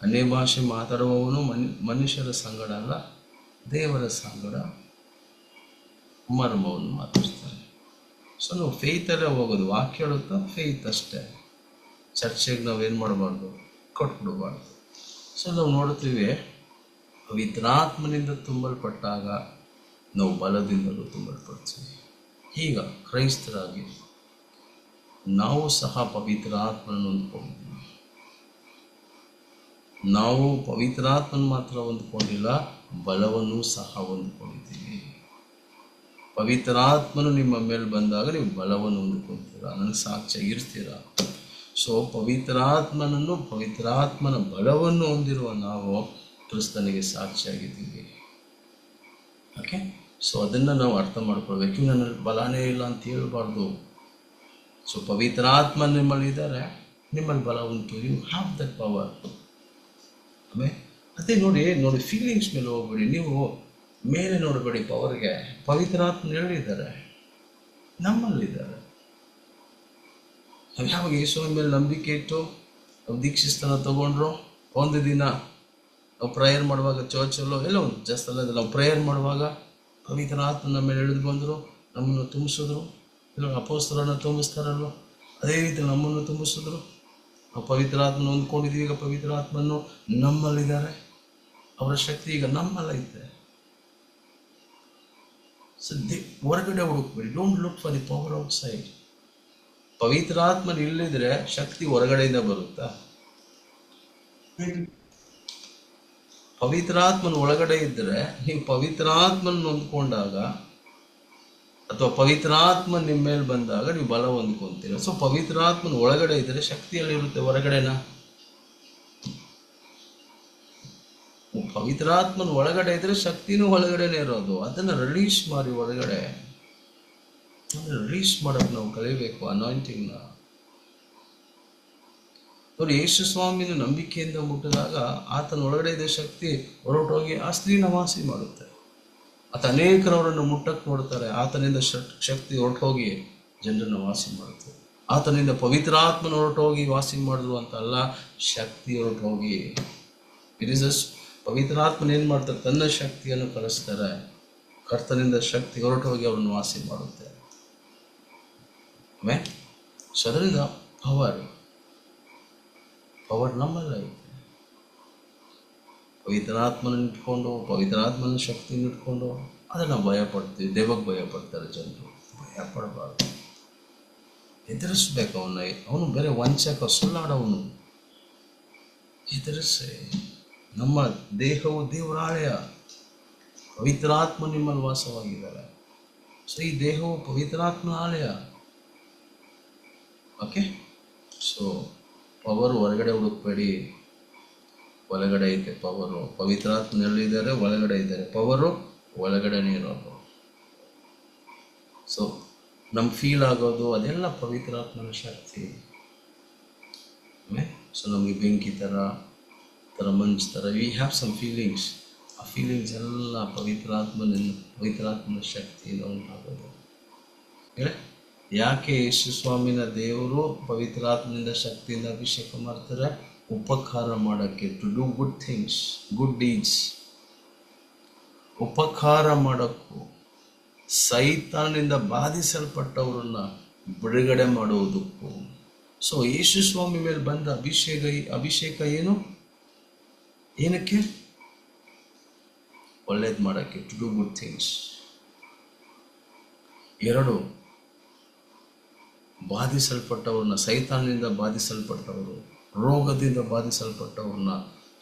ಅನ್ಯ ಭಾಷೆ ಮಾತಾಡುವವನು ಮನುಷ್ಯರ ಸಂಗಡ ಅಲ್ಲ, ದೇವರ ಸಂಗಡ ಮರ್ಮವನ್ನು ಮಾತಾಡ್ತಾರೆ. ಸೊ ನಾವು ಫೇತಲ್ಲೇ ಹೋಗೋದು. ವಾಕ್ಯ ಹೇಳುತ್ತಾ ಫೇತ್ ಅಷ್ಟೇ. ಚರ್ಚೆಗೆ ನಾವೇನು ಮಾಡಬಾರ್ದು, ಕೊಟ್ಬಿಡಬಾರ್ದು. ಸೊ ನಾವು ನೋಡ್ತೀವಿ, ಪವಿತ್ರಾತ್ಮನಿಂದ ತುಂಬಲ್ಪಟ್ಟಾಗ ನಾವು ಬಲದಿಂದಲೂ ತುಂಬಲ್ಪಡ್ತೀವಿ. ಈಗ ಕ್ರೈಸ್ತರಾಗಿ ನಾವು ಸಹ ಪವಿತ್ರಾತ್ಮನ ಹೊಂದ್ಕೊಂಡಿದ್ದೀವಿ. ನಾವು ಪವಿತ್ರಾತ್ಮನ ಮಾತ್ರ ಹೊಂದ್ಕೊಂಡಿಲ್ಲ, ಬಲವನ್ನು ಸಹ ಹೊಂದ್ಕೊಂಡಿದ್ದೀವಿ. ಪವಿತ್ರಾತ್ಮನು ನಿಮ್ಮ ಮೇಲೆ ಬಂದಾಗ ನೀವು ಬಲವನ್ನು ಹೊಂದ್ಕೊಳ್ತೀರಾ, ನನಗೆ ಸಾಕ್ಷಿಯಾಗಿ ಇರ್ತೀರಾ. ಸೊ ಪವಿತ್ರಾತ್ಮನ ಬಲವನ್ನು ಹೊಂದಿರುವ ನಾವು ಕ್ರಿಸ್ತನಿಗೆ ಸಾಕ್ಷಿಯಾಗಿದ್ದೀವಿ. ಓಕೆ, ಸೊ ಅದನ್ನು ನಾವು ಅರ್ಥ ಮಾಡ್ಕೊಳ್ಬೇಕು. ನನಗೆ ಬಲನೇ ಇಲ್ಲ ಅಂತ ಹೇಳ್ಬಾರ್ದು. ಸೊ ಪವಿತ್ರಾತ್ಮ ನಿಮ್ಮಲ್ಲಿ ಇದ್ದಾರೆ, ನಿಮ್ಮಲ್ಲಿ ಬಲ ಉಂಟು. You have that power. ಅದೇ ನೋಡಿ ಫೀಲಿಂಗ್ಸ್ ಮೇಲೆ ಹೋಗ್ಬೇಡಿ, ನೀವು ಮೇಲೆ ನೋಡಬೇಡಿ ಪವರ್ಗೆ. ಪವಿತ್ರಾತ್ಮನ ಹೇಳಿದ್ದಾರೆ, ನಮ್ಮಲ್ಲಿದ್ದಾರೆ. ನಾವು ಯಾವಾಗ ಯೇಸುವಿನ ಮೇಲೆ ನಂಬಿಕೆ ಇಟ್ಟು ನಾವು ದೀಕ್ಷಿಸ್ತಾನ ತಗೊಂಡ್ರು, ಒಂದು ದಿನ ನಾವು ಪ್ರೇಯರ್ ಮಾಡುವಾಗ ಚರ್ಚಲ್ಲೋ ಎಲ್ಲೋ ಒಂದು ಜಾಸ್ತಿ ನಾವು ಪ್ರೇಯರ್ ಮಾಡುವಾಗ ಪವಿತ್ರಾತ್ಮನ ನಮ್ಮ ಮೇಲೆ ಇಳಿದು ಬಂದರು, ನಮ್ಮನ್ನು ತುಂಬಿಸಿದ್ರು. ಇಲ್ಲ ಅಪೊಸ್ತಲರನ್ನು ತುಂಬಿಸ್ತಾರಲ್ವ, ಅದೇ ರೀತಿ ನಮ್ಮನ್ನು ತುಂಬಿಸಿದ್ರು. ನಾವು ಪವಿತ್ರಾತ್ಮನ ಹೊಂದ್ಕೊಂಡಿದ್ದೀವಿ. ಈಗ ಪವಿತ್ರಾತ್ಮನು ನಮ್ಮಲ್ಲಿದ್ದಾರೆ, ಅವರ ಶಕ್ತಿ ಈಗ ನಮ್ಮಲ್ಲೈತೆ. ಸೊ ಹೊರಗಡೆ ಹುಡುಕ್ಬೇಡಿ. Don't look for the power outside. ಪವಿತ್ರಾತ್ಮನ ಇಲ್ಲಿದ್ರೆ ಶಕ್ತಿ ಹೊರಗಡೆಯಿಂದ ಬರುತ್ತಾ? ಪವಿತ್ರಾತ್ಮನ ಒಳಗಡೆ ಇದ್ದರೆ ನೀವು ಪವಿತ್ರಾತ್ಮನ ಹೊಂದ್ಕೊಂಡಾಗ ಅಥವಾ ಪವಿತ್ರಾತ್ಮ ನಿಮ್ಮ ಮೇಲೆ ಬಂದಾಗ ನೀವು ಬಲ ಹೊಂದ್ಕೊಂತೀರ. ಸೊ ಪವಿತ್ರಾತ್ಮನ ಒಳಗಡೆ ಇದ್ದರೆ ಶಕ್ತಿಯಲ್ಲಿ ಇರುತ್ತೆ, ಹೊರಗಡೆನ? ಪವಿತ್ರಾತ್ಮನ ಒಳಗಡೆ ಇದ್ರೆ ಶಕ್ತಿನೂ ಒಳಗಡೆನೆ ಇರೋದು. ಅದನ್ನು ರಿಲೀಸ್ ಮಾಡಿ ಒಳಗಡೆ, ಅದನ್ನು ರಿಲೀಸ್ ಮಾಡೋಕೆ ನಾವು ಕಲಿಬೇಕು ಅನಾಯಿಂಟಿಂಗ್ನ. ನೋಡಿ, ಯೇಸು ಸ್ವಾಮಿನ ನಂಬಿಕೆಯಿಂದ ಮುಟ್ಟಿದಾಗ ಆತನ ಒಳಗಡೆ ಇದ್ದ ಶಕ್ತಿ ಹೊರಟೋಗಿ ಆ ಸ್ತ್ರೀನ ವಾಸಿ ಮಾಡುತ್ತೆ. ಆತ ಅನೇಕರವರನ್ನು ಮುಟ್ಟಕ್ಕೆ ನೋಡ್ತಾರೆ, ಆತನಿಂದ ಶಕ್ತಿ ಹೊರಟೋಗಿ ಜನರನ್ನು ವಾಸಿ ಮಾಡುತ್ತೆ. ಆತನಿಂದ ಪವಿತ್ರಾತ್ಮನ ಹೊರಟೋಗಿ ವಾಸಿ ಮಾಡಿದ್ರು ಅಂತ ಅಲ್ಲ, ಶಕ್ತಿ ಹೊರಟೋಗಿ. ಇಟ್ ಇಸ್ ಅಸ್ ಪವಿತ್ರಾತ್ಮನ ಏನು ಮಾಡ್ತಾರೆ? ತನ್ನ ಶಕ್ತಿಯನ್ನು ಕಳಿಸ್ತಾರೆ. ಕರ್ತನಿಂದ ಶಕ್ತಿ ಹೊರಟೋಗಿ ಅವ್ರನ್ನ ವಾಸಿ ಮಾಡುತ್ತೆ. ಸೊ ಅದರಿಂದ ಪವರ್ ನಮ್ಮಲ್ಲ ಐತೆ. ಪವಿತ್ರಾತ್ಮನ ಇಟ್ಕೊಂಡು, ಪವಿತ್ರಾತ್ಮನ ಶಕ್ತಿನ ಇಟ್ಕೊಂಡು ಅದನ್ನು ಭಯ ಪಡ್ತೀವಿ. ದೇವಕ್ಕೆ ಭಯ ಪಡ್ತಾರೆ ಜನರು. ಭಯ ಪಡಬಾರ್ದು, ಎದುರಿಸ್ಬೇಕು ಅವನ್ನ. ಅವನು ಬೇರೆ ವಂಚಕ, ಸುಳ್ಳಾಡವನು. ಎದುರಿಸಿ. ನಮ್ಮ ದೇಹವು ದೇವರ ಆಲಯ, ಪವಿತ್ರಾತ್ಮ ನಿಮ್ಮಲ್ಲಿ ವಾಸವಾಗಿದ್ದಾರೆ. ಸೊ ಈ ದೇಹವು ಪವಿತ್ರಾತ್ಮನ ಆಲಯ. ಓಕೆ, ಸೊ ಪವರು ಹೊರಗಡೆ ಹುಡುಕ್ಬೇಡಿ, ಒಳಗಡೆ ಐತೆ ಪವರು. ಪವಿತ್ರಾತ್ಮನಲ್ಲಿದ್ದಾರೆ, ಒಳಗಡೆ ಇದ್ದಾರೆ. ಪವರು ಒಳಗಡೆನೇ ಇರೋದು. ಸೊ ನಮ್ಗೆ ಫೀಲ್ ಆಗೋದು ಅದೆಲ್ಲ ಪವಿತ್ರಾತ್ಮನ ಶಕ್ತಿ. ಸೊ ನಮಗೆ ಬೆಂಕಿ ಥರ ಮಂಚು ಥರ ವಿ ಹ್ಯಾವ್ ಸಮ್ ಫೀಲಿಂಗ್ಸ್. ಆ ಫೀಲಿಂಗ್ಸ್ ಎಲ್ಲ ಪವಿತ್ರಾತ್ಮನ ಶಕ್ತಿಯಿಂದ ಉಂಟಾಗೋದು. ಯಾಕೆ ಯೇಸು ಸ್ವಾಮಿನ ದೇವರು ಪವಿತ್ರಾತ್ಮನಿಂದ ಶಕ್ತಿಯಿಂದ ಅಭಿಷೇಕ ಮಾಡ್ತಾರೆ? ಉಪಕಾರ ಮಾಡೋಕ್ಕೆ, to do good things, good deeds. ಉಪಕಾರ ಮಾಡೋಕ್ಕೂ, ಸೈತಾನಿಂದ ಬಾಧಿಸಲ್ಪಟ್ಟವರನ್ನ ಬಿಡುಗಡೆ ಮಾಡುವುದಕ್ಕೂ. ಸೊ ಯೇಸು ಸ್ವಾಮಿ ಮೇಲೆ ಬಂದ ಅಭಿಷೇಕ ಏನಕ್ಕೆ? ಒಳ್ಳೇದು ಮಾಡೋಕ್ಕೆ, ಟು ಡೂ ಗುಡ್ ಥಿಂಗ್ಸ್. ಎರಡು, ಬಾಧಿಸಲ್ಪಟ್ಟವ್ರನ್ನ, ಸೈತಾನದಿಂದ ಬಾಧಿಸಲ್ಪಟ್ಟವರು, ರೋಗದಿಂದ ಬಾಧಿಸಲ್ಪಟ್ಟವ್ರನ್ನ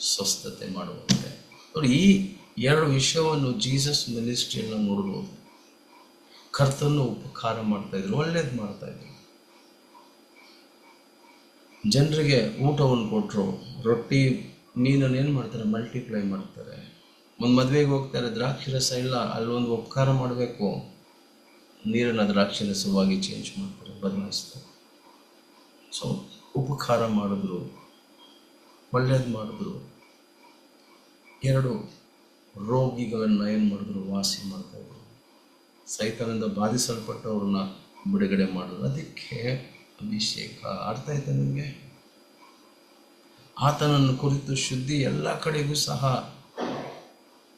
ಸ್ವಸ್ಥತೆ ಮಾಡುವಂತೆ. ನೋಡಿ, ಈ ಎರಡು ವಿಷಯವನ್ನು ಜೀಸಸ್ ಮಿನಿಸ್ಟ್ರಿಯನ್ನು ನೋಡ್ಬೋದು. ಕರ್ತನು ಉಪಕಾರ ಮಾಡ್ತಾ ಇದ್ರು, ಒಳ್ಳೇದು ಮಾಡ್ತಾ ಇದ್ರು. ಜನರಿಗೆ ಊಟವನ್ನು ಕೊಟ್ಟರು, ರೊಟ್ಟಿ ಮೀನನ್ನು ಏನು ಮಾಡ್ತಾರೆ, ಮಲ್ಟಿಪ್ಲೈ ಮಾಡ್ತಾರೆ. ಒಂದು ಮದುವೆಗೆ ಹೋಗ್ತಾರೆ, ದ್ರಾಕ್ಷಿ ರಸ ಇಲ್ಲ, ಅಲ್ಲೊಂದು ಉಪಕಾರ ಮಾಡಬೇಕು, ನೀರನ್ನು ದ್ರಾಕ್ಷಿ ರಸವಾಗಿ ಚೇಂಜ್ ಮಾಡ್ತಾರೆ, ಬದಲಾಯಿಸ್ತಾರೆ. ಸೊ ಉಪಕಾರ ಮಾಡಿದ್ರು, ಒಳ್ಳೇದು ಮಾಡಿದ್ರು. ಎರಡು, ರೋಗಿಗಳನ್ನು ಏನು ಮಾಡಿದ್ರು, ವಾಸಿ ಮಾಡ್ತಾಯಿದ್ರು. ಸೈತಾನದಿಂದ ಬಾಧಿಸಲ್ಪಟ್ಟವ್ರನ್ನ ಬಿಡುಗಡೆ ಮಾಡಿದ್ರು. ಅದಕ್ಕೆ ಅಭಿಷೇಕ. ಅರ್ಥ ಆಯ್ತಾ ನಿಮಗೆ? ಆತನನ್ನು ಕುರಿತು ಶುದ್ಧಿ ಎಲ್ಲ ಕಡೆಗೂ ಸಹ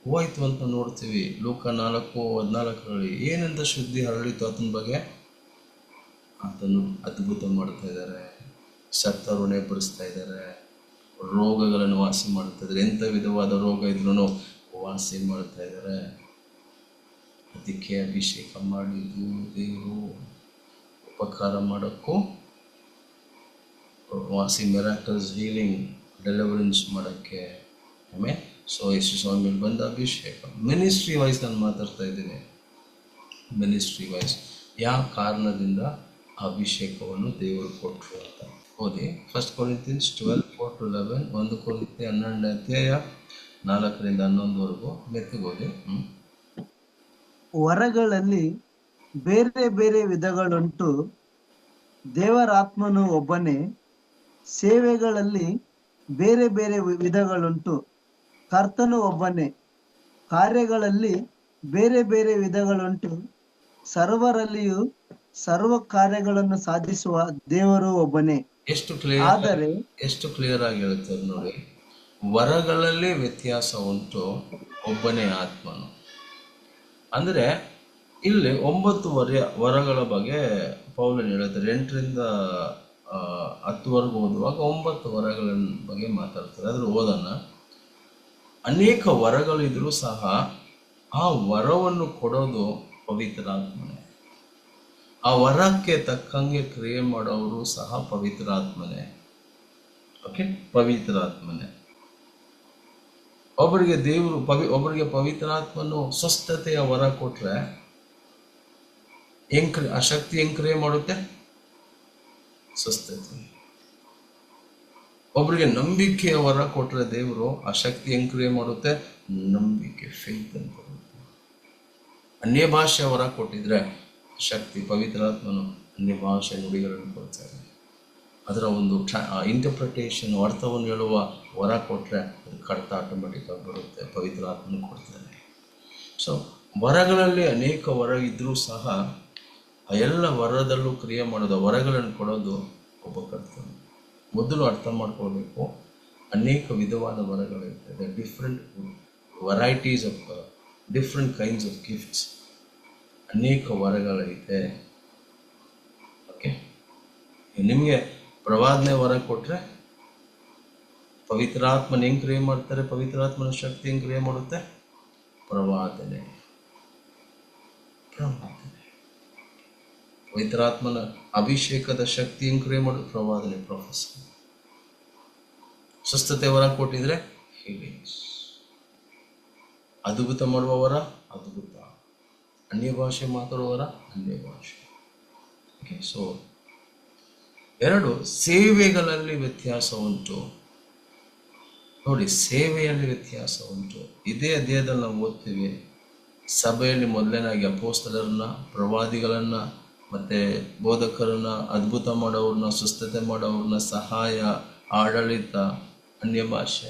ಹೋಯ್ತು ಅಂತ ನೋಡ್ತೀವಿ. ಲೂಕ 4:14 ಏನಂತ ಶುದ್ಧಿ ಹರಳಿತು ಆತನ ಬಗ್ಗೆ? ಆತನು ಅದ್ಭುತ ಮಾಡ್ತಾ ಇದ್ದಾರೆ, ಸತ್ತರನ್ನು ಎಬ್ಬರಿಸ್ತಾ ಇದ್ದಾರೆ, ರೋಗಗಳನ್ನು ವಾಸಿ ಮಾಡ್ತಾ ಇದ್ದಾರೆ, ಎಂಥ ವಿಧವಾದ ರೋಗ ಇದ್ರೂ ವಾಸಿ ಮಾಡ್ತಾ ಇದ್ದಾರೆ. ಅದಕ್ಕೆ ಅಭಿಷೇಕ ಮಾಡಿದ್ದು ದೇವರು ಉಪಕಾರ ಮಾಡೋಕ್ಕೂ, ವಾಸಿ, ಮಿರಾಕಲ್ಸ್, ಹೀಲಿಂಗ್, ಡೆಲಿವರೆನ್ಸ್ ಮಾಡೋಕ್ಕೆ. ಆಮೇಲೆ ಸೊ ಯೇಸು ಸ್ವಾಮಿ ಬಂದ ಅಭಿಷೇಕ. ಮಿನಿಸ್ಟ್ರಿ ವೈಸ್ ನಾನು ಮಾತಾಡ್ತಾ ಇದ್ದೀನಿ. ಮಿನಿಸ್ಟ್ರಿ ವೈಸ್ ಯಾವ ಕಾರಣದಿಂದ ಅಭಿಷೇಕವನ್ನು ದೇವರು ಕೊಟ್ಟರು ಅಂತ ಓದಿ. 1 Corinthians 12:4-11, 1 Corinthians 12ನೇ ಅಧ್ಯಾಯ 4-11 ಮೆತ್ತಗೋದಿ. ವರಗಳಲ್ಲಿ ಬೇರೆ ಬೇರೆ ವಿಧಗಳುಂಟು, ದೇವರಾತ್ಮನು ಒಬ್ಬನೇ. ಸೇವೆಗಳಲ್ಲಿ ಬೇರೆ ಬೇರೆ ವಿಧಗಳುಂಟು, ಕರ್ತನು ಒಬ್ಬನೇ. ಕಾರ್ಯಗಳಲ್ಲಿ ಬೇರೆ ಬೇರೆ ವಿಧಗಳುಂಟು, ಸರ್ವರಲ್ಲಿಯೂ ಸರ್ವ ಕಾರ್ಯಗಳನ್ನು ಸಾಧಿಸುವ ದೇವರು ಒಬ್ಬನೇ. ಎಷ್ಟು ಕ್ಲಿಯರ್ ಆಗಿ ಹೇಳ್ತಾರೆ ನೋಡಿ. ವರಗಳಲ್ಲಿ ವ್ಯತ್ಯಾಸ ಉಂಟು, ಒಬ್ಬನೇ ಆತ್ಮನು. ಅಂದರೆ ಇಲ್ಲಿ 9 ವರಗಳ ಬಗ್ಗೆ ಪೌಲನು ಹೇಳ್ತಾರೆ. 8ರಿಂದ 10 ಓದುವಾಗ 9 ವರಗಳ ಬಗ್ಗೆ ಮಾತಾಡ್ತಾರೆ. ಅದ್ರ ಓದೋಣ. ಅನೇಕ ವರಗಳಿದ್ರೂ ಸಹ ಆ ವರವನ್ನು ಕೊಡೋದು ಪವಿತ್ರಾತ್ಮನೇ. ಆ ವರಕ್ಕೆ ತಕ್ಕಂಗೆ ಕ್ರಿಯೆ ಮಾಡೋರು ಸಹ ಪವಿತ್ರಾತ್ಮನೇ. ಓಕೆ, ಪವಿತ್ರಾತ್ಮನೇ. ಒಬ್ಬರಿಗೆ ದೇವರು ಒಬ್ಬರಿಗೆ ಪವಿತ್ರಾತ್ಮನು ಸ್ವಸ್ಥತೆಯ ವರ ಕೊಟ್ರೆ ಆ ಶಕ್ತಿ ಹೆಂಗ್ ಕ್ರಿಯೆ ಮಾಡುತ್ತೆ? ಸ್ವಸ್ಥತೆ. ಒಬ್ಬರಿಗೆ ನಂಬಿಕೆಯ ವರ ಕೊಟ್ರೆ ದೇವರು ಆ ಶಕ್ತಿ ಹೆಂಗ್ ಕ್ರಿಯೆ ಮಾಡುತ್ತೆ? ನಂಬಿಕೆ, ಫೇತ್ ಅಂತ ಕೊಡುತ್ತೆ. ಅನ್ಯ ಭಾಷೆ ವರ ಕೊಟ್ಟಿದ್ರೆ ಶಕ್ತಿ, ಪವಿತ್ರಾತ್ಮನು ಅನ್ಯ ಭಾಷೆ ನುಡಿಗಳನ್ನು ಕೊಡ್ತಾರೆ. ಅದರ ಒಂದು ಇಂಟರ್ಪ್ರಿಟೇಷನ್, ಅರ್ಥವನ್ನು ಹೇಳುವ ವರ ಕೊಟ್ಟರೆ ಅದಕ್ಕೆ ಅರ್ಥ ಆಟೋಮೆಟಿಕ್ ಆಗಿ ಬರುತ್ತೆ. ಪವಿತ್ರಾತ್ಮನು ಕೊಡ್ತಾರೆ. ಸೊ ವರಗಳಲ್ಲಿ ಅನೇಕ ವರ ಇದ್ರೂ ಸಹ ಆ ಎಲ್ಲ ವರದಲ್ಲೂ ಕ್ರಿಯೆ ಮಾಡೋದು, ವರಗಳನ್ನು ಕೊಡೋದು ಒಬ್ಬ ಕರ್ತನು. ಮೊದಲು ಅರ್ಥ ಮಾಡ್ಕೊಳ್ಬೇಕು, ಅನೇಕ ವಿಧವಾದ ವರಗಳಿರ್ತದೆ. Different varieties of different kinds of gifts. ಅನೇಕ ವರಗಳೈತೆ. ಓಕೆ, ನಿಮಗೆ ಪ್ರವಾದನೆ ವರ ಕೊಟ್ಟರೆ ಪವಿತ್ರಾತ್ಮನ ಹೆಂಗೆ ಕ್ರಿಯೆ ಮಾಡ್ತಾರೆ? ಪವಿತ್ರಾತ್ಮನ ಶಕ್ತಿ ಹೆಂಗೆ ಕ್ರಿಯೆ ಮಾಡುತ್ತೆ? ಪ್ರವಾದನೆ. ಪವಿತ್ರಾತ್ಮನ ಅಭಿಷೇಕದ ಶಕ್ತಿ ಹೆಂಗೆ ಕ್ರಿಯೆ ಮಾಡೋದು? ಪ್ರವಾದನೆ, ಪ್ರೊಫೆಸರ್. ಸ್ವಸ್ಥತೆ ವರ ಕೊಟ್ಟಿದ್ರೆ ಹೀಲಿಂಗ್ಸ್. ಅದ್ಭುತ ಮಾಡುವವರ ಅದ್ಭುತ. ಅನ್ಯ ಭಾಷೆ ಮಾತಾಡುವವರ ಅನ್ಯ ಭಾಷೆ. ಓಕೆ, ಸೊ 2, ಸೇವೆಗಳಲ್ಲಿ ವ್ಯತ್ಯಾಸ ಉಂಟು. ನೋಡಿ, ಸೇವೆಯಲ್ಲಿ ವ್ಯತ್ಯಾಸ ಉಂಟು. ಇದೇ ಅಧ್ಯಾಯದಲ್ಲಿ ನಾವು ಓದ್ತೀವಿ. ಸಭೆಯಲ್ಲಿ ಮೊದಲನೇದಾಗಿ ಅಪೊಸ್ತಲರನ್ನ, ಪ್ರವಾದಿಗಳನ್ನ, ಮತ್ತೆ ಬೋಧಕರನ್ನ, ಅದ್ಭುತ ಮಾಡೋವ್ರನ್ನ, ಸ್ವಸ್ಥತೆ ಮಾಡೋವ್ರನ್ನ, ಸಹಾಯ, ಆಡಳಿತ, ಅನ್ಯ ಭಾಷೆ.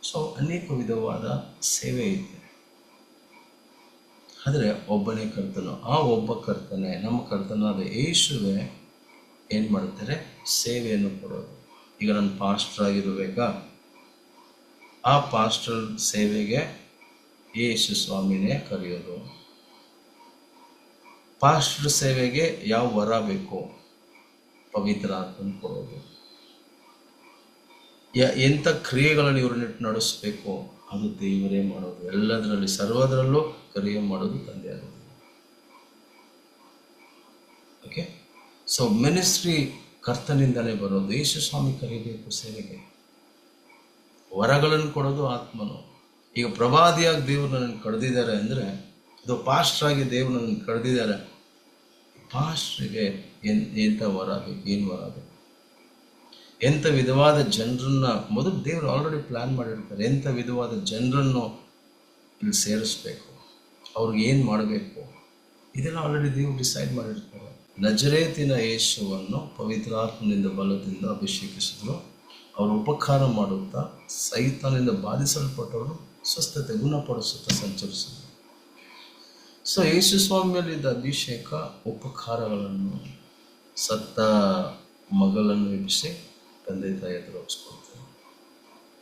ಸೊ ಅನೇಕ ವಿಧವಾದ ಸೇವೆ ಇದೆ. ಆದರೆ ಒಬ್ಬನೇ ಕರ್ತನು. ಆ ಒಬ್ಬ ಕರ್ತನೇ, ನಮ್ಮ ಕರ್ತನಾದ ಯೇಸುವೇ ಏನು ಮಾಡ್ತಾರೆ? ಸೇವೆಯನ್ನು ಕೊಡೋದು. ಈಗ ನಾನು ಪಾಸ್ಟರ್ ಆಗಿರಬೇಕಾ? ಆ ಪಾಸ್ಟರ್ ಸೇವೆಗೆ ಯೇಸು ಸ್ವಾಮಿನೇ ಕರೆಯೋದು. ಪಾಸ್ಟರ್ ಸೇವೆಗೆ ಯಾವ ವರ ಬೇಕು? ಪವಿತ್ರ ಆತ್ಮನ ಕೊಡೋದು. ಎಂಥ ಕ್ರಿಯೆಗಳನ್ನು ಇವ್ರನ್ನಿಟ್ಟು ನಡೆಸಬೇಕು? ಅದು ದೇವರೇ ಮಾಡೋದು. ಎಲ್ಲದರಲ್ಲಿ, ಸರ್ವದರಲ್ಲೂ ಕ್ರಿಯೆ ಮಾಡೋದು ತಂದೆ ಆಗೋದು. ಓಕೆ. ಸೊ ಮಿನಿಸ್ಟ್ರಿ ಕರ್ತನಿಂದಲೇ ಬರೋದು. ಯೇಸು ಸ್ವಾಮಿ ಕರಿಬೇಕು ಸೇವೆಗೆ. ವರಗಳನ್ನು ಕೊಡೋದು ಆತ್ಮನು. ಈಗ ಪ್ರವಾದಿಯಾಗಿ ದೇವರು ನನ್ನನ್ನು ಕರೆದಿದ್ದಾರೆ ಅಂದರೆ, ಇದು ಪಾಸ್ಟ್ರಾಗಿ ದೇವರು ನನ್ನನ್ನು ಕರೆದಿದ್ದಾರೆ. ಪಾಸ್ಟ್ರಿಗೆ ಎಂಥ ವರ ಬೇಕು, ಏನು ವರ ಬೇಕು, ಎಂಥ ವಿಧವಾದ ಜನರನ್ನ ಮೊದಲು ದೇವರು ಆಲ್ರೆಡಿ ಪ್ಲ್ಯಾನ್ ಮಾಡಿರ್ತಾರೆ. ಎಂಥ ವಿಧವಾದ ಜನರನ್ನು ಇಲ್ಲಿ ಸೇರಿಸ್ಬೇಕು, ಅವ್ರಿಗೆ ಏನು ಮಾಡಬೇಕು, ಇದೆಲ್ಲ ಆಲ್ರೆಡಿ ದೇವರು ಡಿಸೈಡ್ ಮಾಡಿರ್ತಾರೆ. ನಜರೇತಿನ ಯೇಸುವನ್ನು ಪವಿತ್ರಾತ್ಮನಿಂದ ಬಲದಿಂದ ಅಭಿಷೇಕಿಸಿದ್ರು. ಅವರು ಉಪಕಾರ ಮಾಡುತ್ತಾ ಸೈತಾನಿಂದ ಬಾಧಿಸಲ್ಪಟ್ಟವರು ಸ್ವಸ್ಥತೆ ಗುಣಪಡಿಸುತ್ತಾ ಸಂಚರಿಸಿದರು. ಸೊ ಯೇಸು ಸ್ವಾಮಿಯಲ್ಲಿದ್ದ ಅಭಿಷೇಕ ಉಪಕಾರಗಳನ್ನು ಸತ್ತ ಮಗಳನ್ನು ಎಬ್ಬಿಸಿ ತಂದೆ ತಾಯಿ ಹತ್ರ ಒಪ್ಪಿಸ್ಕೊಡ್ತಾರೆ.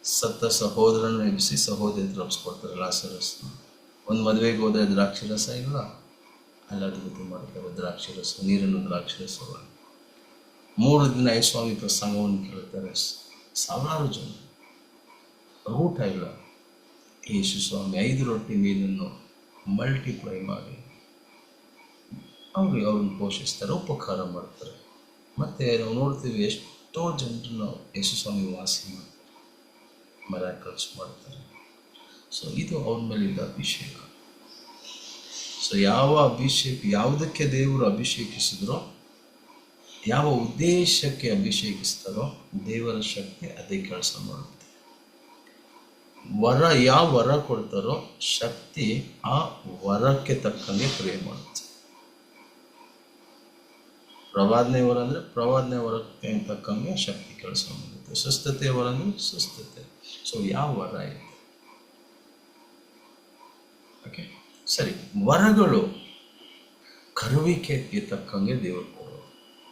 ಸತ್ತ ಸಹೋದರನ್ನು ಎಬ್ಬಿಸಿ ಸಹೋದರಿ ಹತ್ರ ಒಪ್ಪಿಸ್ಕೊಡ್ತಾರೆ. ಲಾಸರಸ್ನ ಒಂದು ಮದುವೆಗೆ ಹೋದರೆ ದ್ರಾಕ್ಷಿ ರಸ ಇಲ್ಲ, ಅಲ್ಲಿ ಅದ್ಭುತ ಮಾಡ್ತಾರೆ. ದ್ರಾಕ್ಷಿ ರಸ, ನೀರನ್ನು ದ್ರಾಕ್ಷಿ ರಸವಾಗಿ 3 ದಿನ ಸ್ವಾಮಿ ಪ್ರಸಂಗವನ್ನು ಕೇಳ್ತಾರೆ. ಸಾವಿರಾರು ಜನ, ಊಟ ಇಲ್ಲ. ಯೇಸು ಸ್ವಾಮಿ 5 ರೊಟ್ಟಿ ಮೀನನ್ನು ಮಲ್ಟಿಪ್ಲೈ ಮಾಡಿ ಅವ್ರನ್ನ ಪೋಷಿಸ್ತಾರೆ, ಉಪಕಾರ ಮಾಡ್ತಾರೆ. ಮತ್ತು ನಾವು ನೋಡ್ತೀವಿ ಎಷ್ಟೋ ಜನರನ್ನು ಯೇಸು ಸ್ವಾಮಿ ವಾಸಿ ಮಾಡ್ತಾರೆ, ಮಿರಾಕಲ್ಸ್ ಮಾಡ್ತಾರೆ. ಸೊ ಇದು ಅವ್ರ ಮೇಲಿದ್ದ ಅಭಿಷೇಕ. ಸೊ ಯಾವ ಅಭಿಷೇಕ, ಯಾವುದಕ್ಕೆ ದೇವರು ಅಭಿಷೇಕಿಸಿದ್ರೋ, ಯಾವ ಉದ್ದೇಶಕ್ಕೆ ಅಭಿಷೇಕಿಸ್ತಾರೋ ದೇವರ ಶಕ್ತಿ ಅದೇ ಕೆಲಸ ಮಾಡುತ್ತೆ. ವರ ಯಾವ ವರ ಕೊಡ್ತಾರೋ ಶಕ್ತಿ ಆ ವರಕ್ಕೆ ತಕ್ಕಂಗೆ ಕ್ರಿಯೆ ಮಾಡುತ್ತೆ. ಪ್ರವಾದನೆ ವರ ಅಂದರೆ ಪ್ರವಾದನೆ ವರಕ್ಕೆ ತಕ್ಕಂಗೆ ಶಕ್ತಿ ಕೆಲಸ ಮಾಡುತ್ತೆ. ಸುಸ್ಥತೆ ವರ ಅಂದರೆ ಸುಸ್ಥತೆ. ಸೊ ಯಾವ ವರ ಇದೆ, ಓಕೆ ಸರಿ. ವರಗಳು ಕರುವಿಕೆಗೆ ತಕ್ಕಂಗೆ ದೇವರು ಕೊಡೋದು.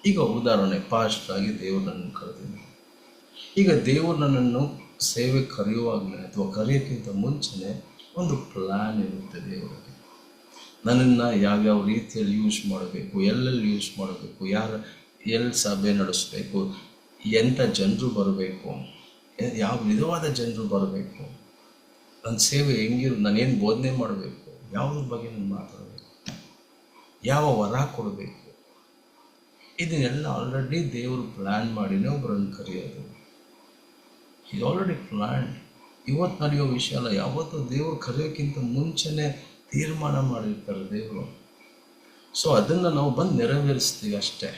ಈಗ ಉದಾಹರಣೆ, ಪಾಸ್ಟ್ ಆಗಿ ದೇವರು ನನ್ನನ್ನು ಕರೆದಿದ್ದಾನೆ. ಈಗ ದೇವರು ನನ್ನನ್ನು ಸೇವೆ ಕರೆಯುವಾಗಲೇ ಅಥವಾ ಕರೆಯೋಕ್ಕಿಂತ ಮುಂಚೆನೆ ಒಂದು ಪ್ಲ್ಯಾನ್ ಇರುತ್ತೆ ದೇವರಿಗೆ. ನನ್ನನ್ನು ಯಾವ್ಯಾವ ರೀತಿಯಲ್ಲಿ ಯೂಸ್ ಮಾಡಬೇಕು, ಎಲ್ಲೆಲ್ಲಿ ಯೂಸ್ ಮಾಡಬೇಕು, ಎಲ್ಲಿ ಸಭೆ ನಡೆಸಬೇಕು, ಎಂಥ ಜನರು ಬರಬೇಕು, ಯಾವ ವಿಧವಾದ ಜನರು ಬರಬೇಕು, ನನ್ನ ಸೇವೆ ನಾನೇನು ಬೋಧನೆ ಮಾಡಬೇಕು, ಯಾವುದ್ರ ಬಗ್ಗೆ ನಾನು ಮಾತಾಡಬೇಕು, ಯಾವ ವರ ಕೊಡಬೇಕು, ಇದನ್ನೆಲ್ಲ ಆಲ್ರೆಡಿ ದೇವರು ಪ್ಲ್ಯಾನ್ ಮಾಡಿನೇ ಒಬ್ಬರನ್ನು ಕರೆಯೋದು. ಇದು ಆಲ್ರೆಡಿ ಪ್ಲ್ಯಾನ್. ಇವತ್ತು ನಡೆಯೋ ವಿಷಯ ಅಲ್ಲ, ಯಾವತ್ತೂ ದೇವರು ಕರೆಯೋಕ್ಕಿಂತ ಮುಂಚೆನೇ ತೀರ್ಮಾನ ಮಾಡಿರ್ತಾರೆ ದೇವರು. ಸೊ ಅದನ್ನು ನಾವು ಬಂದು ನೆರವೇರಿಸ್ತೀವಿ ಅಷ್ಟೇ.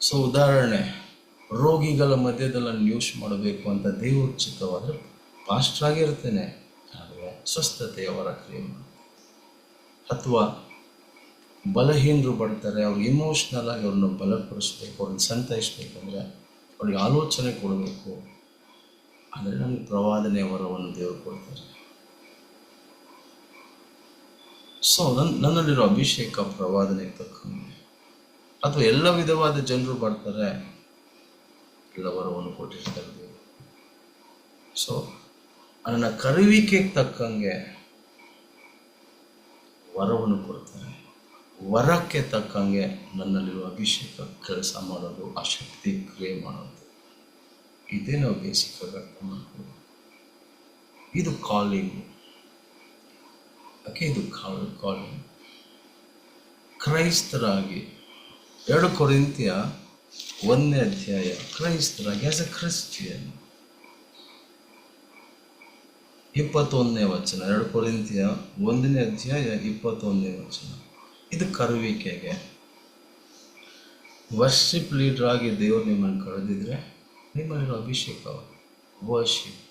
ಸೊ ಉದಾಹರಣೆ, ರೋಗಿಗಳ ಮಧ್ಯದಲ್ಲಿ ನಾನು ಯೂಸ್ ಮಾಡಬೇಕು ಅಂತ ದೇವರು ಚಿತ್ತವಾದರೆ ಪಾಸ್ಟ್ರಾಗಿರ್ತೇನೆ, ಆದರೆ ಸ್ವಸ್ಥತೆಯ ವರ ಕ್ರಿಯೆ ಮಾಡಿ. ಅಥವಾ ಬಲಹೀನರು ಬರ್ತಾರೆ, ಅವ್ರಿಗೆ ಇಮೋಷ್ನಲ್ ಆಗಿ ಅವ್ರನ್ನ ಬಲಪಡಿಸ್ಬೇಕು, ಅವ್ರನ್ನ ಸಂತೈಸ್ಬೇಕಂದ್ರೆ ಅವ್ರಿಗೆ ಆಲೋಚನೆ ಕೊಡಬೇಕು ಅಂದರೆ ನಮಗೆ ಪ್ರವಾದನೆ ವರವನ್ನು ದೇವರು ಕೊಡ್ತಾರೆ. ಸೊ ನನ್ನಲ್ಲಿರೋ ಅಭಿಷೇಕ ಪ್ರವಾದನೆಗೆ ತಕ್ಕಂಗೆ. ಅಥವಾ ಎಲ್ಲ ವಿಧವಾದ ಜನರು ಬರ್ತಾರೆ, ಎಲ್ಲ ವರವನ್ನು ಕೊಟ್ಟಿರ್ತಾರೆ ದೇವರು. ಸೊ ನನ್ನ ಕರುವಿಕೆಗೆ ತಕ್ಕಂಗೆ ವರವನ್ನು ಕೊಡ್ತಾರೆ. ವರಕ್ಕೆ ತಕ್ಕಂಗೆ ನನ್ನಲ್ಲಿರುವ ಅಭಿಷೇಕ ಕೆಲಸ ಮಾಡೋದು, ಆ ಶಕ್ತಿ ಕ್ರಿಯೆ ಮಾಡೋದು. ಇದೇ ನಾವು ಬೇಸಿಕ್ ಆಗಿ ಅರ್ಥ ಮಾಡ್ಬೋದು. ಇದು ಕಾಲಿಂಗ್. ಇದು ಕಾಲಿಂಗ್. ಕ್ರೈಸ್ತರಾಗಿ 2 ಕೊರಿಂಥಿಯ 1ನೇ ಅಧ್ಯಾಯ, ಕ್ರೈಸ್ತರಾಗಿ ಆಸ್ ಎ ಕ್ರಿಶ್ಚಿಯನ್ 21ನೇ ವಚನ, 2 ಕೊರಿಂಥಿಯ 1ನೇ ಅಧ್ಯಾಯ 21ನೇ ವಚನ. ಇದು ಕರುವಿಕೆಗೆ. ವರ್ಷಿಪ್ ಲೀಡರ್ ಆಗಿ ದೇವರು ನಿಮ್ಮನ್ನು ಕರೆದಿದ್ರೆ ನಿಮ್ಮಲ್ಲಿರೋ ಅಭಿಷೇಕ ವರ್ಷಿಪ್.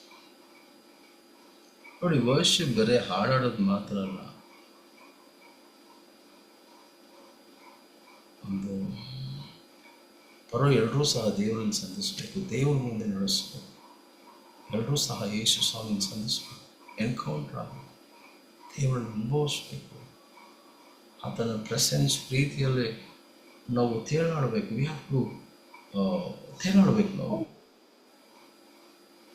ನೋಡಿ, ವರ್ಷಿಪ್ ಬರೀ ಹಾಡಾಡೋದು ಮಾತ್ರ ಅಲ್ಲ, ಒಂದು ಎಲ್ಲರೂ ಸಹ ದೇವರನ್ನು ಸಂಧಿಸ್ಬೇಕು, ದೇವರ ಮುಂದೆ ನಡೆಸ್ಬೇಕು, ಎಲ್ಲರೂ ಸಹ ಯೇಸು ಸ್ವಾಮಿನ ಸಂಧಿಸ್ಬೇಕು, ಎನ್ಕೌಂಟರ್ ಆಗಬೇಕು, ದೇವರನ್ನು ಅನುಭವಿಸ್ಬೇಕು, ಆತನ ಪ್ರೆಸೆನ್ಸ್ ಪ್ರೀತಿಯಲ್ಲಿ ನಾವು ತೇಲಾಡಬೇಕು. ತೇಲಾಡಬೇಕು. ನಾವು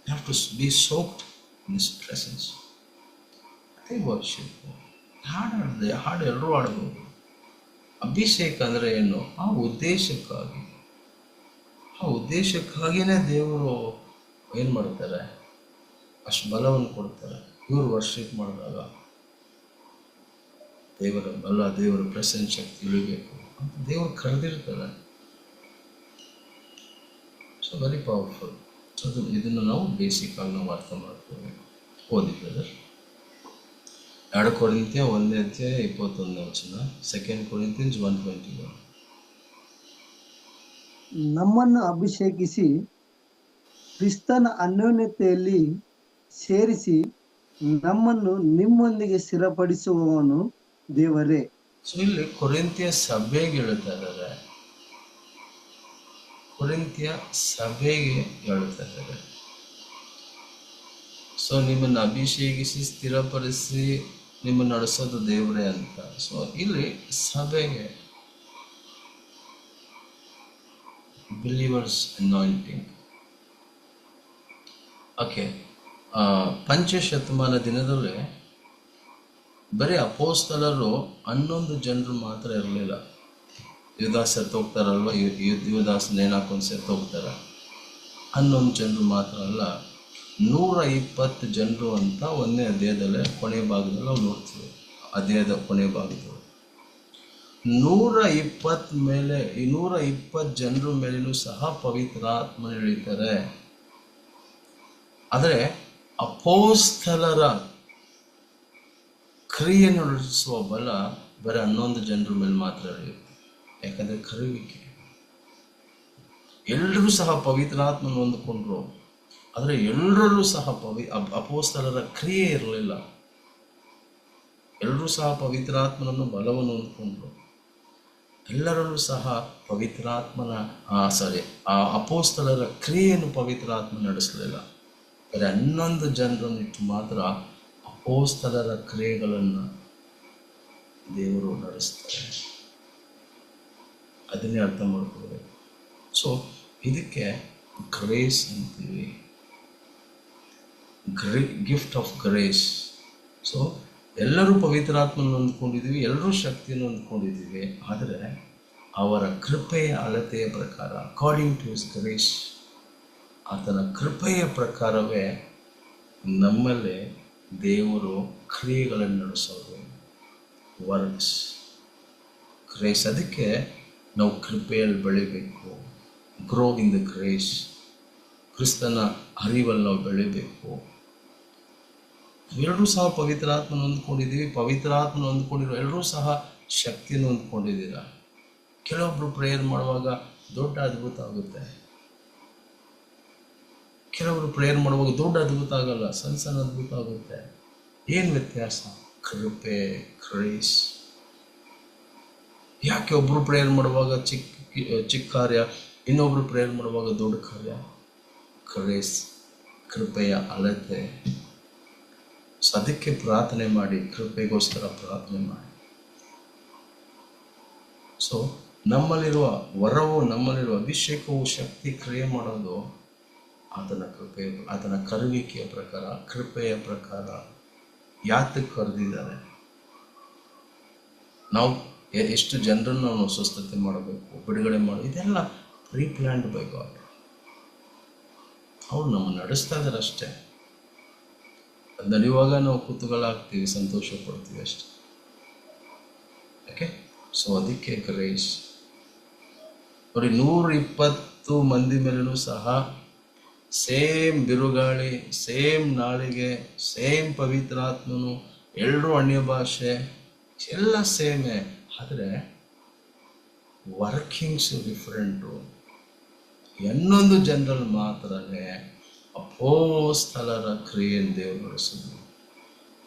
have to be soaked in this presence. ಅದೇ ವರ್ಷಿಪ್. ಹಾಡು ಎಲ್ಲರೂ ಆಡ್ಬೋದು. ಅಭಿಷೇಕ ಅಂದರೆ ಏನು? ಆ ಉದ್ದೇಶಕ್ಕಾಗಿಯೇ ದೇವರು ಏನು ಮಾಡ್ತಾರೆ, ಅಷ್ಟು ಬಲವನ್ನು ಕೊಡ್ತಾರೆ. ಇವರು ವರ್ಷಿಪ್ ಮಾಡಿದಾಗ ದೇವರ ಬಲ, ದೇವರ ಪ್ರೆಸೆನ್ಸ್ ಶಕ್ತಿ ಇಳಿಬೇಕು. ಅಂತ ದೇವರು ಕರೆದಿರ್ತಾರೆ. So very powerful. ಇದನ್ನು ನಾವು ಬೇಸಿಕ್ ಆಗಿ ನಾವು ಅರ್ಥ ಮಾಡ್ಕೋಬೇಕು. ಓದಿ ಬ್ರದರ್. 2 ಕೊರಿಂಥ್ಯ 1:21 2 Corinthians 1:21. ನಮ್ಮನ್ನು ಅಭಿಷೇಕಿಸಿ ಕ್ರಿಸ್ತನ ಅನ್ಯೋನ್ಯತೆಯಲ್ಲಿ ಸೇರಿಸಿ ನಮ್ಮನ್ನು ನಿಮ್ಮೊಂದಿಗೆ ಸ್ಥಿರಪಡಿಸುವವನು ದೇವರೇ. ಸೊ ಇಲ್ಲಿ ಕೊರಿಂಥ್ಯ ಸಭೆಗೆ ಹೇಳ್ತಾ ಇದ್ದಾರೆ, ಕೊರಿಂಥ್ಯ ಸಭೆಗೆ ಹೇಳ್ತಾ ಇದ್ದಾರೆ. ಸೊ ನಿಮ್ಮನ್ನು ಅಭಿಷೇಕಿಸಿ ಸ್ಥಿರಪಡಿಸಿ ನಿಮ್ಮನ್ನು ನಡೆಸೋದು ದೇವರೇ ಅಂತ. ಸೊ ಇಲ್ಲಿ ಸಭೆಗೆ ಬಿಲೀವರ್ಸ್ ಅನಾಯಿಂಟಿಂಗ್. ಓಕೆ, ಪಂಚಶತಮಾನ ದಿನದಲ್ಲಿ ಬರೀ ಅಪೋಸ್ತಲರು 11 ಜನರು ಮಾತ್ರ ಇರಲಿಲ್ಲ. ಯುವದಾಸ್ ಸತ್ತೋಗ್ತಾರಲ್ವ, ಯುವದಾಸ್ ನೇಣಾಕೊಂಡು ಸತ್ತೋಗ್ತಾರೆ. 11 ಜನರು ಮಾತ್ರ ಅಲ್ಲ, 120 ಜನರು ಅಂತ ಒಂದೇ ಅಧ್ಯಾಯದಲ್ಲೇ ಕೊನೆ ಭಾಗದಲ್ಲಿ ನಾವು ನೋಡ್ತೀವಿ. ಅಧ್ಯಾಯದ ಕೊನೆ ಭಾಗದಲ್ಲಿ 120 ಮೇಲೆ, ಈ 120 ಜನರ ಮೇಲೂ ಸಹ ಪವಿತ್ರಾತ್ಮ ಇಳಿತಾರೆ. ಆದರೆ ಅಪೋಸ್ತಲರ ಕ್ರಿಯೆ ನಡೆಸುವ ಬಲ ಬರೀ 11 ಜನರ ಮೇಲೆ ಮಾತ್ರ ಇಳಿಯುತ್ತೆ. ಯಾಕಂದರೆ ಕರುವಿಕೆ. ಎಲ್ಲರೂ ಸಹ ಪವಿತ್ರಾತ್ಮನ ಹೊಂದಿಕೊಂಡ್ರು, ಆದರೆ ಎಲ್ಲರಲ್ಲೂ ಸಹ ಅಪೋಸ್ತಲರ ಕ್ರಿಯೆ ಇರಲಿಲ್ಲ. ಎಲ್ಲರೂ ಸಹ ಪವಿತ್ರಾತ್ಮನನ್ನು ಬಲವನ್ನು ಹೊಂದಿಕೊಂಡ್ರು. ಎಲ್ಲರಲ್ಲೂ ಸಹ ಪವಿತ್ರಾತ್ಮನ ಆ ಅಪೋಸ್ತಲರ ಕ್ರಿಯೆಯನ್ನು ಪವಿತ್ರಾತ್ಮ ನಡೆಸಲಿಲ್ಲ. ಬರೀ 11 ಜನರನ್ನಿಟ್ಟು ಮಾತ್ರ ಅಪೋಸ್ತಲರ ಕ್ರಿಯೆಗಳನ್ನು ದೇವರು ನಡೆಸ್ತಾರೆ. ಅದನ್ನೇ ಅರ್ಥ ಮಾಡ್ಕೋಬೇಕು. ಸೊ ಇದಕ್ಕೆ ಗ್ರೇಸ್ ಅಂತೀವಿ, ಗಿಫ್ಟ್ ಆಫ್ ಗ್ರೇಸ್. ಸೊ ಎಲ್ಲರೂ ಪವಿತ್ರಾತ್ಮನ ಹೊಂದ್ಕೊಂಡಿದ್ದೀವಿ, ಎಲ್ಲರೂ ಶಕ್ತಿಯನ್ನು ಹೊಂದ್ಕೊಂಡಿದ್ದೀವಿ. ಆದರೆ ಅವರ ಕೃಪೆಯ ಅಳತೆಯ ಪ್ರಕಾರ, ಅಕಾರ್ಡಿಂಗ್ ಟು ಹಿಸ್ ಗ್ರೇಸ್, ಆತನ ಕೃಪೆಯ ಪ್ರಕಾರವೇ ನಮ್ಮಲ್ಲಿ ದೇವರು ಕ್ರಿಯೆಗಳನ್ನು ನಡೆಸೋದು, ವರ್ಕ್ಸ್, ಗ್ರೇಸ್. ಅದಕ್ಕೆ ನಾವು ಕೃಪೆಯಲ್ಲಿ ಬೆಳಿಬೇಕು, ಗ್ರೋ ಇನ್ ದ ಗ್ರೇಸ್. ಕ್ರಿಸ್ತನ ಅರಿವಲ್ಲಿ ನಾವು ಬೆಳಿಬೇಕು. ಎಲ್ಲರೂ ಸಹ ಪವಿತ್ರಾತ್ಮನ ಹೊಂದ್ಕೊಂಡಿದ್ದೀವಿ. ಪವಿತ್ರಾತ್ಮನ ಹೊಂದ್ಕೊಂಡಿರೋ ಎಲ್ಲರೂ ಸಹ ಶಕ್ತಿಯನ್ನು ಹೊಂದ್ಕೊಂಡಿದ್ದೀರ. ಕೆಲವೊಬ್ರು ಪ್ರೇಯರ್ ಮಾಡುವಾಗ ದೊಡ್ಡ ಅದ್ಭುತ ಆಗುತ್ತೆ, ಕೆಲವರು ಪ್ರೇಯರ್ ಮಾಡುವಾಗ ದೊಡ್ಡ ಅದ್ಭುತ ಆಗಲ್ಲ, ಸಣ್ಣ ಸಣ್ಣ ಅದ್ಭುತ ಆಗುತ್ತೆ. ಏನು ವ್ಯತ್ಯಾಸ? ಕೃಪೆ, ಗ್ರೇಸ್. ಯಾಕೆ ಒಬ್ರು ಪ್ರೇಯರ್ ಮಾಡುವಾಗ ಚಿಕ್ಕ ಕಾರ್ಯ, ಇನ್ನೊಬ್ರು ಪ್ರೇಯರ್ ಮಾಡುವಾಗ ದೊಡ್ಡ ಕಾರ್ಯ? ಗ್ರೇಸ್, ಕೃಪೆಯ ಅಳತೆ. ಸೊ ಅದಕ್ಕೆ ಪ್ರಾರ್ಥನೆ ಮಾಡಿ, ಕೃಪೆಗೋಸ್ಕರ ಪ್ರಾರ್ಥನೆ ಮಾಡಿ. ಸೊ ನಮ್ಮಲ್ಲಿರುವ ವರವು, ನಮ್ಮಲ್ಲಿರುವ ಅಭಿಷೇಕವು, ಶಕ್ತಿ ಕ್ರಿಯೆ ಮಾಡೋದು ಆತನ ಕೃಪೆ, ಆತನ ಕರುವಿಕೆಯ ಪ್ರಕಾರ, ಕೃಪೆಯ ಪ್ರಕಾರ. ಯಾತಕ್ಕೆ ಕರೆದಿದ್ದಾರೆ? ನಾವು ಎಷ್ಟು ಜನರನ್ನು ನಾವು ಸ್ವಸ್ಥತೆ ಮಾಡಬೇಕು, ಬಿಡುಗಡೆ ಮಾಡಬೇಕು, ಇದೆಲ್ಲ ಪ್ರೀ ಪ್ಲ್ಯಾನ್ಡ್ ಬೈ ಗಾಡ್. ಅವ್ರು ನಮ್ಮನ್ನು ನಡೆಸ್ತಾ ಇದ್ದಾರೆ ಅಷ್ಟೇ. ಅದು ನಡೆಯುವಾಗ ನಾವು ಕುತೂಹಲ ಆಗ್ತೀವಿ, ಸಂತೋಷ ಪಡ್ತೀವಿ ಅಷ್ಟೇ. ಓಕೆ, ಸೊ ಅದಕ್ಕೆ ಗ್ರೇಸ್. ನೋಡಿ, 120 ಮಂದಿ ಮೇಲೂ ಸಹ ಸೇಮ್ ಬಿರುಗಾಳಿ, ಸೇಮ್ ನಾಳಿಗೆ, ಸೇಮ್ ಪವಿತ್ರಾತ್ಮನು, ಎಲ್ಲರೂ ಅನ್ಯ ಭಾಷೆ, ಎಲ್ಲ ಸೇಮೇ. ಆದರೆ ವರ್ಕಿಂಗ್ಸು ಡಿಫ್ರೆಂಟು. 11 ಜನರಲ್ಲಿ ಮಾತ್ರನೇ ಅಪೋಸ್ತಲರ ಕ್ರಿಯೆಯನ್ನು ದೇವರು ನಡೆಸಿದ್ರು.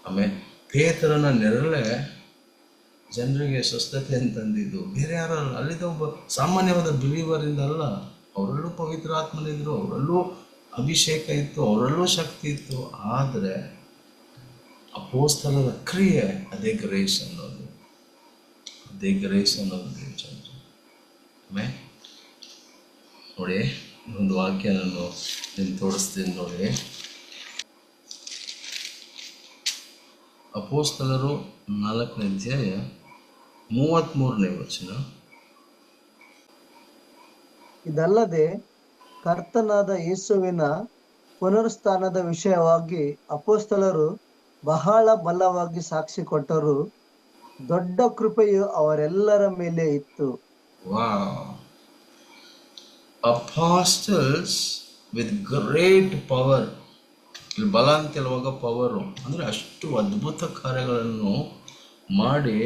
ಆಮೇಲೆ ಪೇತ್ರನ ನೆರಳೆ ಜನರಿಗೆ ಸ್ವಸ್ಥತೆ ಅಂತಂದಿದ್ದು ಬೇರೆ ಯಾರಲ್ಲ, ಅಲ್ಲಿದ್ದ ಒಬ್ಬ ಸಾಮಾನ್ಯವಾದ ಬಿಲೀವರಿಂದ ಅಲ್ಲ. ಅವರಲ್ಲೂ ಪವಿತ್ರಾತ್ಮನಿದ್ರು, ಅವರಲ್ಲೂ ಅಭಿಷೇಕ ಇತ್ತು, ಅವರಲ್ಲೂ ಶಕ್ತಿ ಇತ್ತು. ಆದರೆ ಅಪೋಸ್ತಲರ ಕ್ರಿಯೆ, ಅದೇ ಗ್ರೇಸ್ ಅನ್ನೋದು, ಅದೇ ಗ್ರೇಸ್ ಅನ್ನೋದು ಜನರು. ಆಮೇಲೆ ನೋಡಿ, ಒಂದು ವಾಕ್ಯ ನಾನು ನಿಮ್ಗೆ ತೋರಿಸ್ತೀನಿ ನೋಡಿ. ಅಪೋಸ್ತಲರು 4ನೇ ಅಧ್ಯಾಯ 33ನೇ ವಚನ. ಇದಲ್ಲದೆ ಕರ್ತನಾದ ಯೇಸುವಿನ ಪುನರುತ್ಥಾನದ ವಿಷಯವಾಗಿ ಅಪೋಸ್ತಲರು ಬಹಳ ಬಲವಾಗಿ ಸಾಕ್ಷಿ ಕೊಟ್ಟರು. ದೊಡ್ಡ ಕೃಪೆಯು ಅವರೆಲ್ಲರ ಮೇಲೆ ಇತ್ತು. Wow. Apostles with great power. ಇಲ್ಲಿ ಬಲ ಅಂತ ಹೇಳುವಾಗ ಪವರು ಅಂದರೆ ಅಷ್ಟು ಅದ್ಭುತ ಕಾರ್ಯಗಳನ್ನು ಮಾಡಿ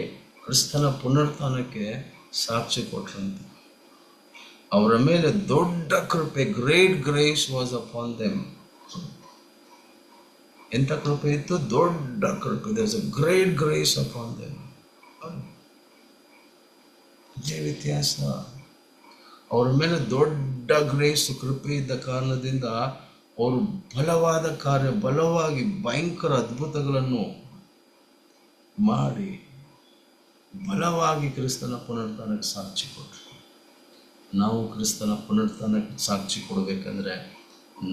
ಕ್ರಿಸ್ತನ ಪುನರುತ್ಥಾನಕ್ಕೆ ಸಾಕ್ಷಿ ಕೊಟ್ರಂತೆ. ಅವರ ಮೇಲೆ ದೊಡ್ಡ ಕೃಪೆ, great grace was upon them. ಎಂಥ ಕೃಪೆ ಇತ್ತು? ದೊಡ್ಡ ಕೃಪೆ. There is a great grace upon them. ಇದೇ ವ್ಯತ್ಯಾಸ. ಅವರ ಮೇಲೆ ದೊಡ್ಡ ಗ್ರೇಸ್, ಕೃಪೆ ಇದ್ದ ಕಾರಣದಿಂದ ಅವರು ಬಲವಾದ ಕಾರ್ಯ, ಬಲವಾಗಿ ಭಯಂಕರ ಅದ್ಭುತಗಳನ್ನು ಮಾಡಿ ಬಲವಾಗಿ ಕ್ರಿಸ್ತನ ಪುನರುತ್ಥಾನಕ್ಕೆ ಸಾಕ್ಷಿ ಕೊಟ್ಟರು. ನಾವು ಕ್ರಿಸ್ತನ ಪುನರುತ್ಥಾನಕ್ಕೆ ಸಾಕ್ಷಿ ಕೊಡಬೇಕಂದ್ರೆ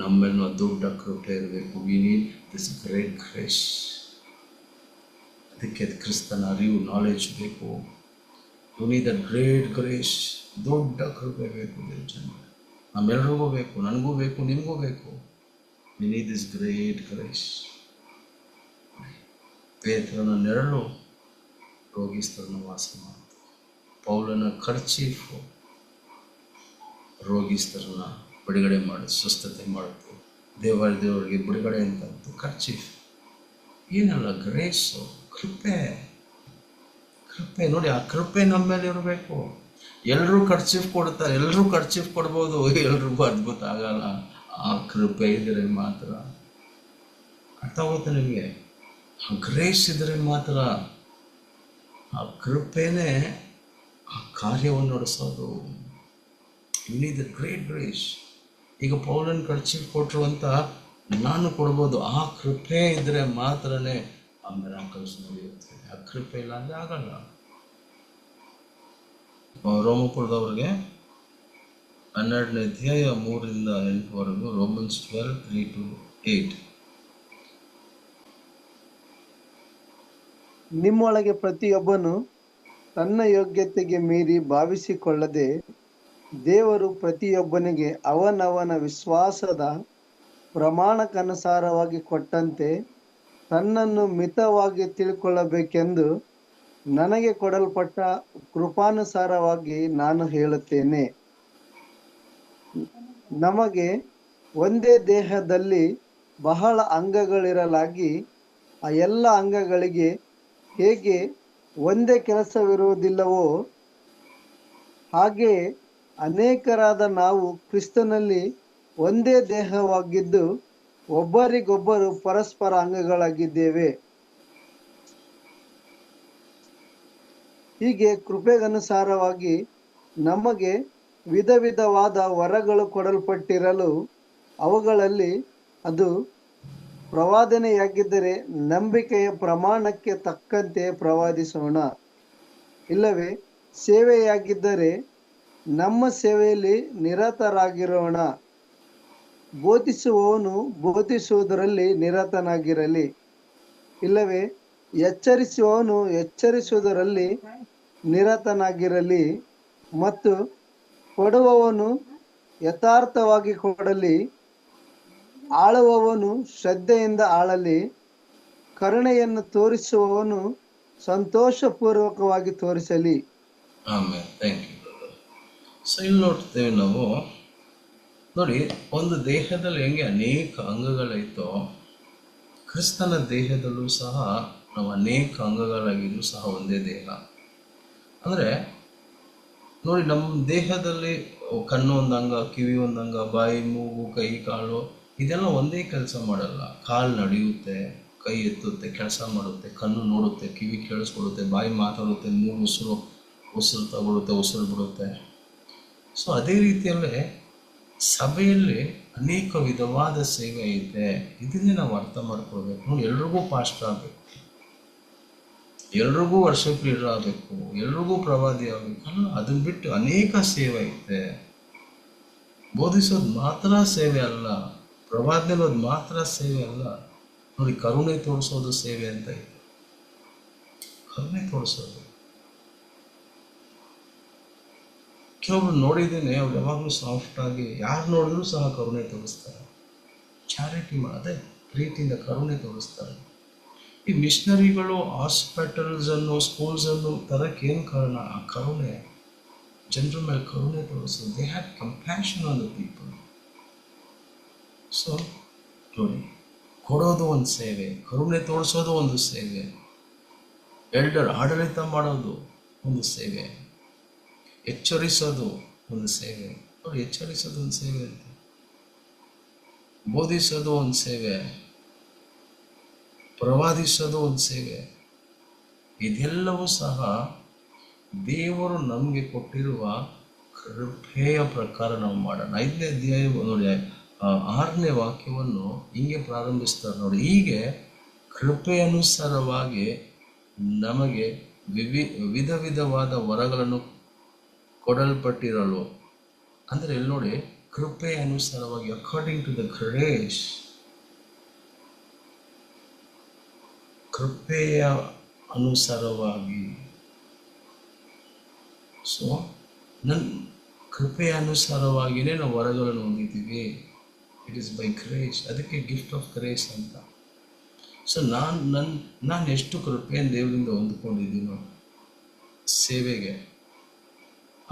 ನಮ್ಮೆಲ್ಲ ದೊಡ್ಡ ಕೃಪೆ ಇರಬೇಕು. We need this great grace. ಅದಕ್ಕೆ ಕ್ರಿಸ್ತನ ಅರಿವು, ನಾಲೆಜ್ ಬೇಕು. You need the great grace. ದೊಡ್ಡ ಕೃಪೆ ಬೇಕು ಜನ. ನಮ್ಮೆಲ್ಲರಿಗೂ ಬೇಕು, ನನಗೂ ಬೇಕು, ನಿಮಗೂ ಬೇಕು. We need this great grace. ಪೇತ್ರನ ನೆರಳು ರೋಗಿಸ್ತರನ್ನು ವಾಸ ಮಾಡಿತು. ಪೌಲನ ಕರ್ಚೀಫು ರೋಗಿಸ್ತರನ್ನ ಬಿಡುಗಡೆ ಮಾಡಿ ಸ್ವಸ್ಥತೆ ಮಾಡಿತು. ದೇವರಿಗೆ ಬಿಡುಗಡೆ ಅಂತಂತು ಕರ್ಚೀಫ್. ಏನಲ್ಲ ಗ್ರೇಸು, ಕೃಪೆ. ಕೃಪೆ ನೋಡಿ, ಆ ಕೃಪೆ ನಮ್ಮ ಮೇಲೆ ಇರಬೇಕು. ಎಲ್ಲರೂ ಕರ್ಚೀಫ್ ಕೊಡ್ತಾರೆ, ಎಲ್ಲರೂ ಕರ್ಚೀಫ್ ಕೊಡ್ಬೋದು, ಎಲ್ರಿಗೂ ಅದ್ಭುತ ಆಗಲ್ಲ. ಆ ಕೃಪೆ ಇದ್ದರೆ ಮಾತ್ರ ಅರ್ಥ ಆಗುತ್ತೆ ನಿಮಗೆ. ಆ ಗ್ರೇಸ್ ಇದ್ದರೆ ಮಾತ್ರ, ಆ ಕೃಪೆನೇ ಆ ಕಾರ್ಯವನ್ನು ನಡೆಸೋದು. You need the great grace. ಈಗ ಪೌಲನ್ ಕರ್ಚೀಫ್ ಕೊಟ್ಟರು ಅಂತ ನಾನು ಕೊಡ್ಬೋದು. ಆ ಕೃಪೆ ಇದ್ದರೆ ಮಾತ್ರನೇ ಆ ಮಿರಾಕಲ್ಸ್ ನಡೆಯುತ್ತೆ. ಆ ಕೃಪೆ ಇಲ್ಲ ಅಂದರೆ ಆಗಲ್ಲ. ರೋಮಪುರದವ್ರಿಗೆ 12ನೇ ಅಧ್ಯಾಯ 3-8 ರೋಮನ್ಸ್ 12:3-8. ನಿಮ್ಮೊಳಗೆ ಪ್ರತಿಯೊಬ್ಬನು ತನ್ನ ಯೋಗ್ಯತೆಗೆ ಮೀರಿ ಭಾವಿಸಿಕೊಳ್ಳದೆ, ದೇವರು ಪ್ರತಿಯೊಬ್ಬನಿಗೆ ಅವನವನ ವಿಶ್ವಾಸದ ಪ್ರಮಾಣಕ್ಕನುಸಾರವಾಗಿ ಕೊಟ್ಟಂತೆ ತನ್ನನ್ನು ಮಿತವಾಗಿ ತಿಳ್ಕೊಳ್ಳಬೇಕೆಂದು ನನಗೆ ಕೊಡಲ್ಪಟ್ಟ ಕೃಪಾನುಸಾರವಾಗಿ ನಾನು ಹೇಳುತ್ತೇನೆ. ನಮಗೆ ಒಂದೇ ದೇಹದಲ್ಲಿ ಬಹಳ ಅಂಗಗಳಿರಲಾಗಿ ಆ ಎಲ್ಲ ಅಂಗಗಳಿಗೆ ಹೇಗೆ ಒಂದೇ ಕೆಲಸವಿರುವುದಿಲ್ಲವೋ ಹಾಗೆ ಅನೇಕರಾದ ನಾವು ಕ್ರಿಸ್ತನಲ್ಲಿ ಒಂದೇ ದೇಹವಾಗಿದ್ದು ಒಬ್ಬರಿಗೊಬ್ಬರು ಪರಸ್ಪರ ಅಂಗಗಳಾಗಿದ್ದೇವೆ. ಹೀಗೆ ಕೃಪೆಗನುಸಾರವಾಗಿ ನಮಗೆ ವಿಧ ವಿಧವಾದ ವರಗಳು ಕೊಡಲ್ಪಟ್ಟಿರಲು ಅವುಗಳಲ್ಲಿ ಅದು ಪ್ರವಾದನೆಯಾಗಿದ್ದರೆ ನಂಬಿಕೆಯ ಪ್ರಮಾಣಕ್ಕೆ ತಕ್ಕಂತೆ ಪ್ರವಾದಿಸೋಣ. ಇಲ್ಲವೇ ಸೇವೆಯಾಗಿದ್ದರೆ ನಮ್ಮ ಸೇವೆಯಲ್ಲಿ ನಿರತರಾಗಿರೋಣ. ಬೋಧಿಸುವವನು ಬೋಧಿಸುವುದರಲ್ಲಿ ನಿರತನಾಗಿರಲಿ. ಇಲ್ಲವೇ ಎಚ್ಚರಿಸುವವನು ಎಚ್ಚರಿಸುವುದರಲ್ಲಿ ನಿರತನಾಗಿರಲಿ. ಮತ್ತು ಕೊಡುವವನು ಯಥಾರ್ಥವಾಗಿ ಕೊಡಲಿ. ಆಳುವವನು ಶ್ರದ್ಧೆಯಿಂದ ಆಳಲಿ. ಕರುಣೆಯನ್ನು ತೋರಿಸುವವನು ಸಂತೋಷಪೂರ್ವಕವಾಗಿ ತೋರಿಸಲಿ. ಆಮೇಲೆ ಥ್ಯಾಂಕ್ ಯು. ಸೊ ಇಲ್ಲಿ ನೋಡ್ತೇವೆ ನಾವು, ನೋಡಿ, ಒಂದು ದೇಹದಲ್ಲಿ ಹೆಂಗೆ ಅನೇಕ ಅಂಗಗಳೈತೋ ಕ್ರಿಸ್ತನ ದೇಹದಲ್ಲೂ ಸಹ ನಾವು ಅನೇಕ ಅಂಗಗಳಾಗಿದ್ರೂ ಸಹ ಒಂದೇ ದೇಹ. ಅಂದರೆ ನೋಡಿ, ನಮ್ಮ ದೇಹದಲ್ಲಿ ಕಣ್ಣು ಒಂದು ಅಂಗ, ಕಿವಿ ಒಂದು ಅಂಗ, ಬಾಯಿ, ಮೂಗು, ಕೈ, ಕಾಲು ಇದೆಲ್ಲ ಒಂದೇ ಕೆಲಸ ಮಾಡಲ್ಲ. ಕಾಲು ನಡೆಯುತ್ತೆ, ಕೈ ಎತ್ತುತ್ತೆ, ಕೆಲಸ ಮಾಡುತ್ತೆ, ಕಣ್ಣು ನೋಡುತ್ತೆ, ಕಿವಿ ಕೇಳಿಸ್ಕೊಡುತ್ತೆ, ಬಾಯಿ ಮಾತಾಡುತ್ತೆ, ಮೂಗು ಉಸಿರು ತಗೊಳುತ್ತೆ, ಉಸಿರು ಬಿಡುತ್ತೆ. ಸೊ ಅದೇ ರೀತಿಯಲ್ಲೇ ಸಭೆಯಲ್ಲಿ ಅನೇಕ ವಿಧವಾದ ಸೇವೆ ಐತೆ. ಇದನ್ನೇ ನಾವು ಅರ್ಥ ಮಾಡ್ಕೊಳ್ಬೇಕು. ನೋಡಿ, ಎಲ್ರಿಗೂ ಪಾಸ್ಟರ್ ಆಗಬೇಕು, ಎಲ್ರಿಗೂ ವರ್ಷಪ್ ಲೀಡರ್ ಆಗಬೇಕು, ಎಲ್ರಿಗೂ ಪ್ರವಾದಿ ಆಗಬೇಕು ಅಲ್ಲ. ಅದನ್ನ ಬಿಟ್ಟು ಅನೇಕ ಸೇವೆ ಐತೆ. ಬೋಧಿಸೋದು ಮಾತ್ರ ಸೇವೆ ಅಲ್ಲ, ಪ್ರವಾದಿ ಅನ್ನೋದು ಮಾತ್ರ ಸೇವೆ ಅಲ್ಲ. ನೋಡಿ, ಕರುಣೆ ತೋರಿಸೋದು ಸೇವೆ ಅಂತ ಇದೆ. ಕರುಣೆ ತೋರಿಸೋದು, ಕೆಲವೊಬ್ರು ನೋಡಿದ್ದೇನೆ, ಅವ್ರು ಯಾವಾಗಲೂ ಸಾಫ್ಟ್ ಆಗಿ ಯಾರು ನೋಡಿದ್ರು ಸಹ ಕರುಣೆ ತೋರಿಸ್ತಾರೆ. ಚಾರಿಟಿ ಅದೇ ಪ್ರೀತಿಯಿಂದ ಕರುಣೆ ತೋರಿಸ್ತಾರೆ. ಈ ಮಿಷನರಿಗಳು ಹಾಸ್ಪಿಟಲ್ಸ್ ಅನ್ನು ಸ್ಕೂಲ್ಸ್ ಅನ್ನು ತರಕ್ಕೆ ಏನು ಕಾರಣ? ಆ ಕರುಣೆ, ಜನರ ಮೇಲೆ ಕರುಣೆ ತೋರಿಸೋದು. They had compassion on the people. So ನೋಡಿ, ಕೊಡೋದು ಒಂದು ಸೇವೆ, ಕರುಣೆ ತೋರಿಸೋದು ಒಂದು ಸೇವೆ, ಎಲ್ಡರ್ ಆಡಳಿತ ಮಾಡೋದು ಒಂದು ಸೇವೆ, ಎಚ್ಚರಿಸೋದು ಒಂದು ಸೇವೆ. ನೋಡಿ, ಎಚ್ಚರಿಸೋದು ಒಂದು ಸೇವೆ ಅಂತ, ಬೋಧಿಸೋದು ಒಂದು ಸೇವೆ, ಪ್ರವಾದಿಸೋದು ಒಂದು ಸೇವೆ. ಇದೆಲ್ಲವೂ ಸಹ ದೇವರು ನಮಗೆ ಕೊಟ್ಟಿರುವ ಕೃಪೆಯ ಪ್ರಕಾರ ನಾವು ಮಾಡೋಣ. 5ನೇ ಅಧ್ಯಾಯ ನೋಡಿ, 6ನೇ ವಾಕ್ಯವನ್ನು ಹೀಗೆ ಪ್ರಾರಂಭಿಸ್ತಾರೆ ನೋಡಿ. ಹೀಗೆ ಕೃಪೆಯನುಸಾರವಾಗಿ ನಮಗೆ ವಿಧ ವಿಧವಾದ ವರಗಳನ್ನು ಕೊಡಲ್ಪಟ್ಟಿರಲು. ಅಂದರೆ ಇಲ್ಲಿ ನೋಡಿ, ಕೃಪೆಯ ಅನುಸಾರವಾಗಿ, ಅಕಾರ್ಡಿಂಗ್ ಟು ದ ಗ್ರೇಸ್, ಕೃಪೆಯ ಅನುಸಾರವಾಗಿ. ಸೊ ನನ್ನ ಕೃಪೆಯ ಅನುಸಾರವಾಗಿಯೇ ನಾವು ವರಗಳನ್ನು ಹೊಂದಿದ್ದೀವಿ. It is by grace. ಅದಕ್ಕೆ ಗಿಫ್ಟ್ ಆಫ್ ಗ್ರೇಸ್ ಅಂತ. ಸೊ ನಾನು ಎಷ್ಟು ಕೃಪೆಯನ್ನು ದೇವರಿಂದ ಹೊಂದ್ಕೊಂಡಿದ್ದೀನೋ ಸೇವೆಗೆ,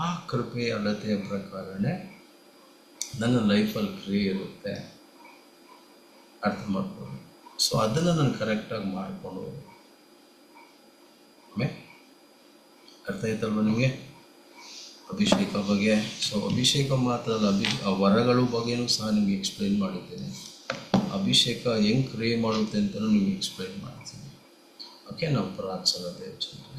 ಆ ಕೃಪೆಯ ಅಳತೆಯ ಪ್ರಕಾರನೇ ನನ್ನ ಲೈಫಲ್ಲಿ ಕ್ರಿಯೆ ಇರುತ್ತೆ. ಅರ್ಥ ಮಾಡ್ಕೊಂಡು, ಸೊ ಅದನ್ನು ನಾನು ಕರೆಕ್ಟಾಗಿ ಮಾಡಿಕೊಂಡು ಹೋಗಿ. ಅರ್ಥ ಆಯ್ತಲ್ವ ನಿಮಗೆ ಅಭಿಷೇಕ ಬಗ್ಗೆ? ಸೊ ಅಭಿಷೇಕ ಮಾತ್ರ ಅಲ್ಲ, ಆ ವರಗಳ ಬಗ್ಗೆನೂ ಸಹ ನಿಮಗೆ ಎಕ್ಸ್ಪ್ಲೈನ್ ಮಾಡಿದ್ದೇನೆ. ಅಭಿಷೇಕ ಹೆಂಗೆ ಕ್ರಿಯೆ ಮಾಡುತ್ತೆ ಅಂತಲೂ ನಿಮಗೆ ಎಕ್ಸ್ಪ್ಲೈನ್ ಮಾಡ್ತೀನಿ. ಓಕೆ, ನಾವು ಪ್ರಾರ್ಥನೆ ದೇವಚಂದ್ರ.